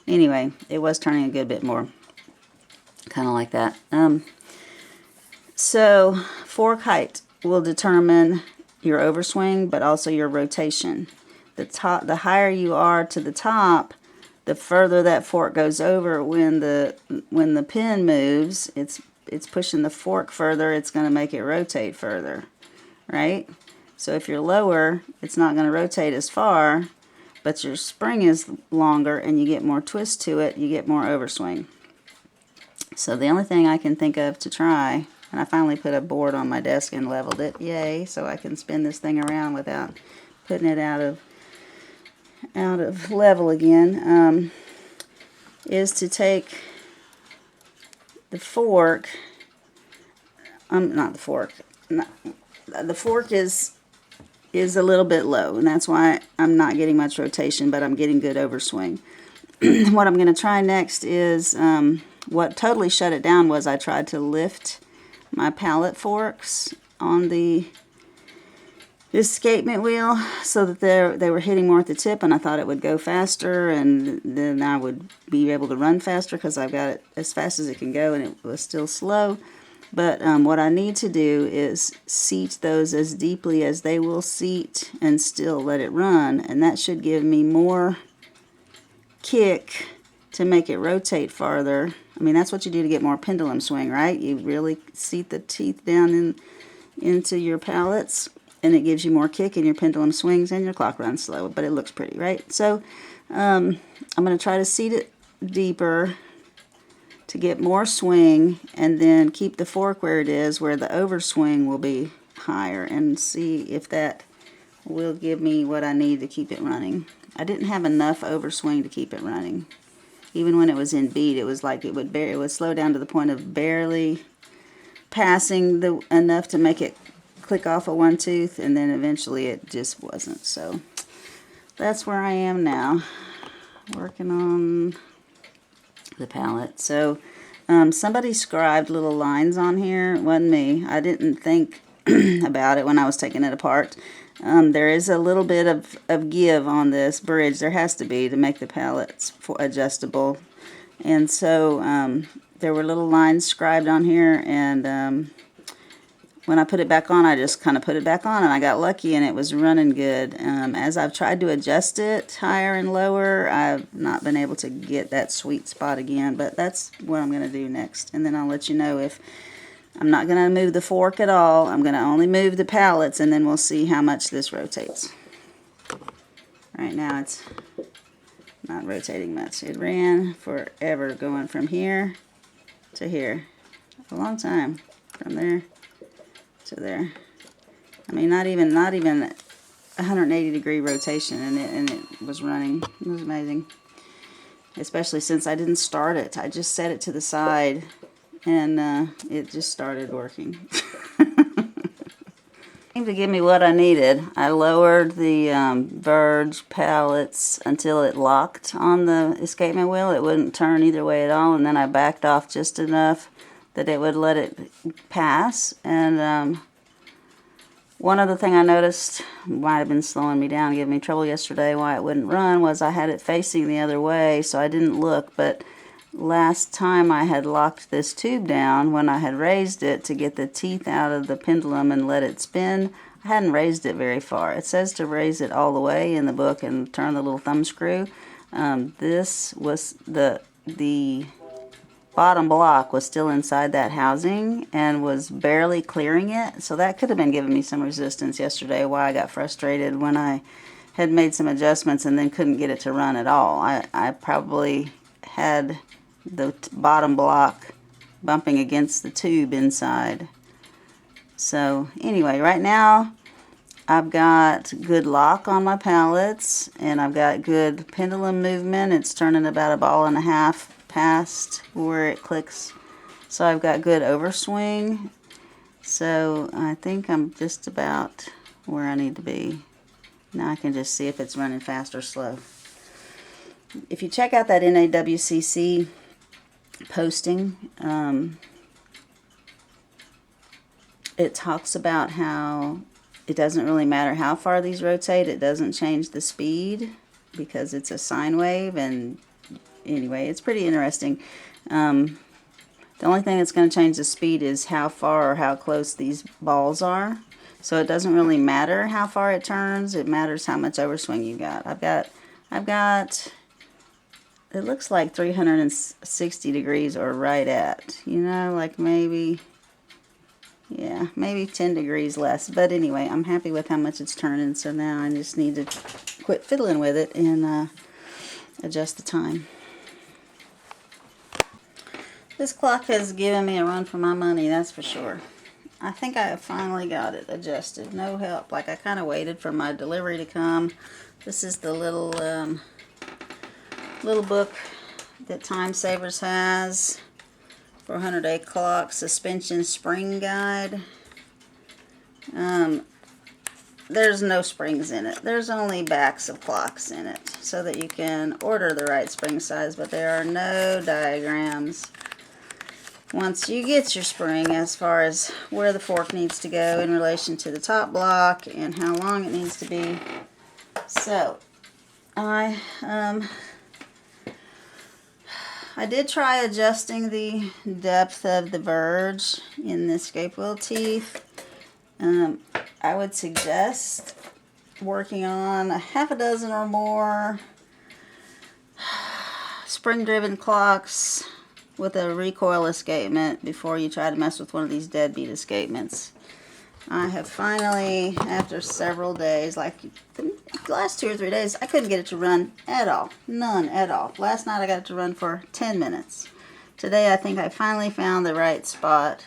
Anyway, it was turning a good bit more, kind of like that. So fork height will determine your overswing, but also your rotation. The higher you are to the top, the further that fork goes over. When the pin moves, it's pushing the fork further. It's going to make it rotate further, right? So if you're lower, it's not going to rotate as far, but your spring is longer, and you get more twist to it. You get more overswing. So the only thing I can think of to try. And I finally put a board on my desk and leveled it. Yay, so I can spin this thing around without putting it out of level again. Is to take the fork, not the fork. The fork is a little bit low, and that's why I'm not getting much rotation, but I'm getting good overswing. What I'm going to try next is, what totally shut it down was I tried to lift my pallet forks on the escapement wheel so that they were hitting more at the tip, and I thought it would go faster, and then I would be able to run faster because I've got it as fast as it can go, and it was still slow. But what I need to do is seat those as deeply as they will seat and still let it run, and that should give me more kick to make it rotate farther. I mean, that's what you do to get more pendulum swing, right? You really seat the teeth down into your pallets, and it gives you more kick in your pendulum swings, and your clock runs slow, but it looks pretty, right? So I'm going to try to seat it deeper to get more swing, and then keep the fork where it is, where the overswing will be higher, and see if that will give me what I need to keep it running. I didn't have enough overswing to keep it running. Even when it was in beat, it was like it would slow down to the point of barely passing enough to make it click off of one tooth, and then eventually it just wasn't. So that's where I am now, working on the palette. So somebody scribed little lines on here. It wasn't me. I didn't think about it when I was taking it apart. There is a little bit of give on this bridge. There has to be, to make the palettes adjustable. And so there were little lines scribed on here, and when I put it back on, I just kind of put it back on, and I got lucky, and it was running good. As I've tried to adjust it higher and lower, I've not been able to get that sweet spot again, but that's what I'm going to do next. And then I'll let you know if I'm not going to move the fork at all. I'm going to only move the pallets, and then we'll see how much this rotates. Right now, it's not rotating much. It ran forever going from here to here. A long time. From there to there. I mean, not even 180-degree rotation, and it was running. It was amazing. Especially since I didn't start it. I just set it to the side, and it just started working. Seemed to give me what I needed. I lowered the verge pallets until it locked on the escapement wheel. It wouldn't turn either way at all, and then I backed off just enough that it would let it pass. And one other thing I noticed might have been slowing me down, giving me trouble yesterday why it wouldn't run, was I had it facing the other way, so I didn't look. But last time I had locked this tube down, when I had raised it to get the teeth out of the pendulum and let it spin, I hadn't raised it very far. It says to raise it all the way in the book and turn the little thumb screw. This was the bottom block was still inside that housing and was barely clearing it, so that could have been giving me some resistance yesterday, why I got frustrated when I had made some adjustments and then couldn't get it to run at all. I probably had the bottom block bumping against the tube inside. So anyway, right now I've got good lock on my pallets, and I've got good pendulum movement. It's turning about 1.5 balls past where it clicks, so I've got good overswing. So I think I'm just about where I need to be. Now I can just see if it's running fast or slow. If you check out that NAWCC posting, it talks about how it doesn't really matter how far these rotate. It doesn't change the speed because it's a sine wave. And anyway, it's pretty interesting. The only thing that's going to change the speed is how far or how close these balls are. So it doesn't really matter how far it turns. It matters how much overswing you got. I've got it looks like 360 degrees, or right at, you know, like maybe, yeah, maybe 10 degrees less. But anyway, I'm happy with how much it's turning, so now I just need to quit fiddling with it and adjust the time. This clock has given me a run for my money, that's for sure. I think I have finally got it adjusted. No help. Like, I kind of waited for my delivery to come. This is the little book that Time Savers has for 100-day clock suspension spring guide. There's no springs in it. There's only backs of clocks in it so that you can order the right spring size, but there are no diagrams. Once you get your spring, as far as where the fork needs to go in relation to the top block and how long it needs to be. So, I did try adjusting the depth of the verge in the escape wheel teeth. I would suggest working on a half a dozen or more spring-driven clocks with a recoil escapement before you try to mess with one of these deadbeat escapements. I have finally, after several days, like the last 2 or 3 days, I couldn't get it to run at all. None at all. Last night I got it to run for 10 minutes. Today I think I finally found the right spot.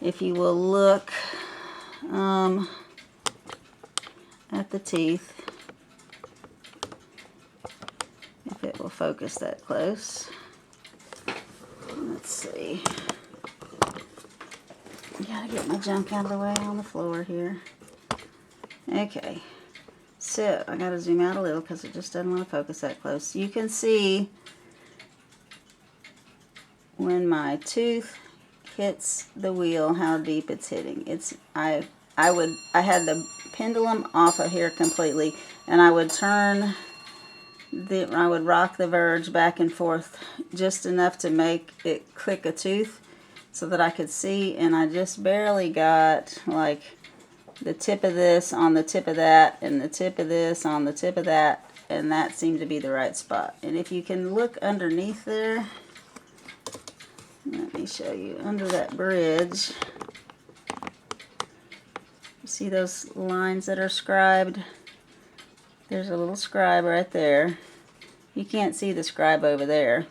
If you will look at the teeth. If it will focus that close. Let's see. Gotta get my junk out of the way on the floor here. Okay. So, I gotta zoom out a little because it just doesn't want to focus that close. You can see when my tooth hits the wheel how deep it's hitting. I had the pendulum off of here completely, and I would I would rock the verge back and forth just enough to make it click a tooth so that I could see, and I just barely got like the tip of this on the tip of that and the tip of this on the tip of that, and that seemed to be the right spot. And if you can look underneath there, let me show you, under that bridge, you see those lines that are scribed? There's a little scribe right there. You can't see the scribe over there.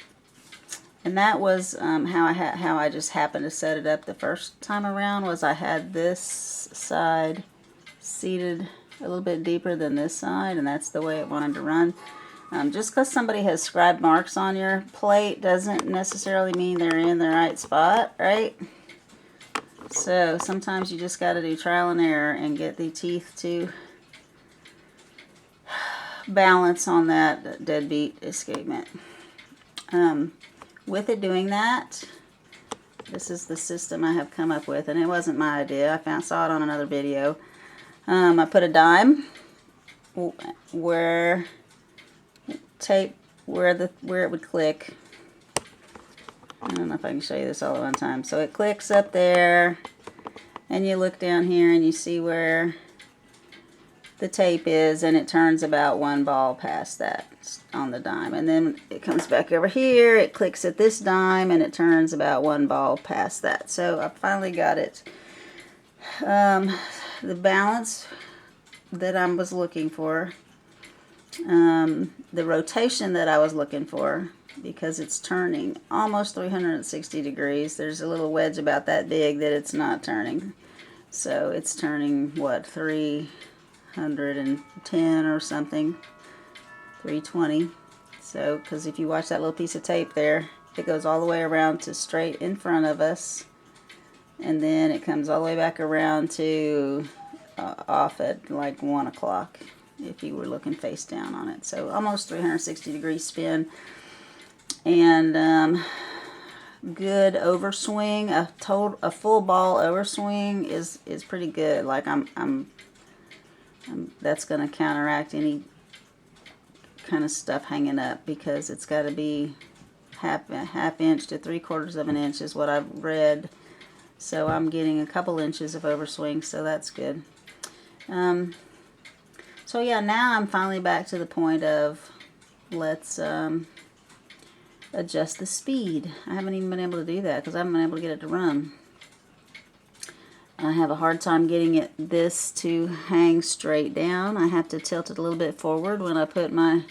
And that was how I just happened to set it up the first time around, was I had this side seated a little bit deeper than this side, and that's the way it wanted to run. Just because somebody has scribe marks on your plate doesn't necessarily mean they're in the right spot, right? So sometimes you just got to do trial and error and get the teeth to balance on that deadbeat escapement. With it doing that, this is the system I have come up with, and it wasn't my idea. I saw it on another video. I put a dime where it would click. I don't know if I can show you this all at one time. So it clicks up there, and you look down here and you see where the tape is, and it turns about one ball past that on the dime, and then it comes back over here, it clicks at this dime, and it turns about one ball past that. So I finally got it, the balance that I was looking for, the rotation that I was looking for, because it's turning almost 360 degrees. There's a little wedge about that big that it's not turning, so it's turning what, 310 or something, 320. So, because if you watch that little piece of tape there, it goes all the way around to straight in front of us, and then it comes all the way back around to off at like 1 o'clock if you were looking face down on it. So almost 360 degree spin, and good overswing. A full ball overswing is pretty good. Like that's going to counteract any kind of stuff hanging up, because it's got to be half inch to 3/4 of an inch is what I've read. So I'm getting a couple inches of overswing, so that's good. So yeah, now I'm finally back to the point of let's adjust the speed. I haven't even been able to do that because I haven't been able to get it to run. I have a hard time getting this to hang straight down. I have to tilt it a little bit forward when I put my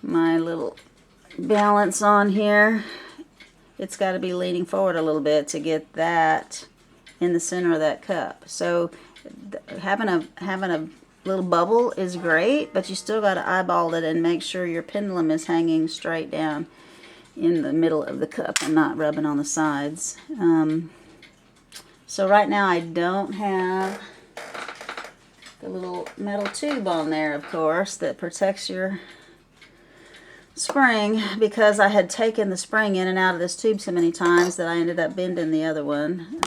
little balance on here. It's got to be leaning forward a little bit to get that in the center of that cup. So having a little bubble is great, but you still got to eyeball it and make sure your pendulum is hanging straight down in the middle of the cup and not rubbing on the sides. So right now I don't have the little metal tube on there, of course, that protects your spring, because I had taken the spring in and out of this tube so many times that I ended up bending the other one.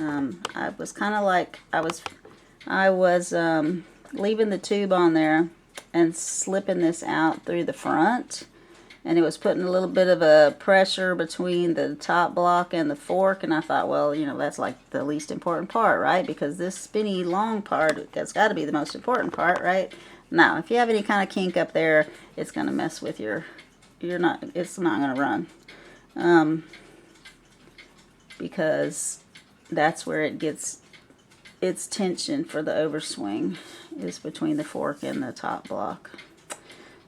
I was kind of like, I was leaving the tube on there and slipping this out through the front, and it was putting a little bit of a pressure between the top block and the fork, and I thought, well, you know, that's like the least important part, right? Because this spinny long part, that's got to be the most important part, right? Now, if you have any kind of kink up there, it's going to mess with it's not going to run. Because that's where it gets its tension for the overswing, is between the fork and the top block.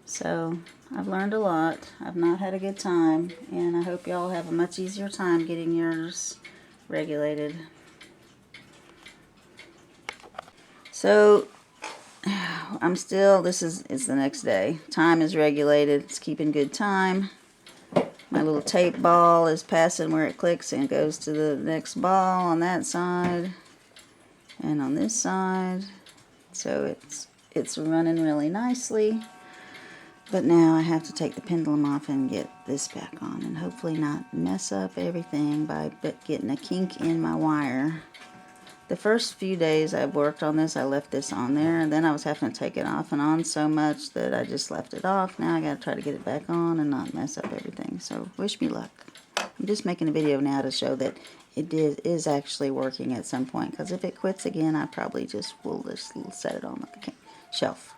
So I've learned a lot. I've not had a good time, and I hope y'all have a much easier time getting yours regulated. So I'm still, it's the next day. Time is regulated. It's keeping good time. My little tape ball is passing where it clicks and goes to the next ball on that side and on this side. So it's running really nicely. But now I have to take the pendulum off and get this back on and hopefully not mess up everything by getting a kink in my wire. The first few days I've worked on this, I left this on there, and then I was having to take it off and on so much that I just left it off. Now I got to try to get it back on and not mess up everything. So wish me luck. I'm just making a video now to show that it is actually working at some point, because if it quits again, I probably will just set it on the shelf.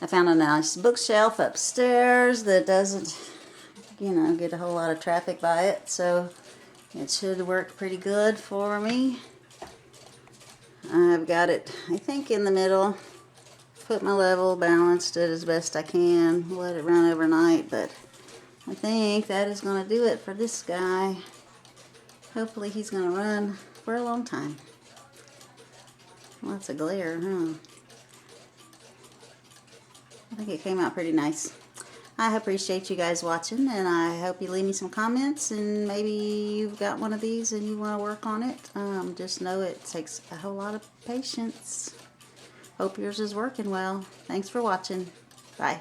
I found a nice bookshelf upstairs that doesn't, get a whole lot of traffic by it, so it should work pretty good for me. I've got it, I think, in the middle. Put my level, balanced it as best I can, let it run overnight, but I think that is going to do it for this guy. Hopefully he's going to run for a long time. Lots of glare, huh? I think it came out pretty nice. I appreciate you guys watching, and I hope you leave me some comments, and maybe you've got one of these and you want to work on it. Just know it takes a whole lot of patience. Hope yours is working well. Thanks for watching. Bye.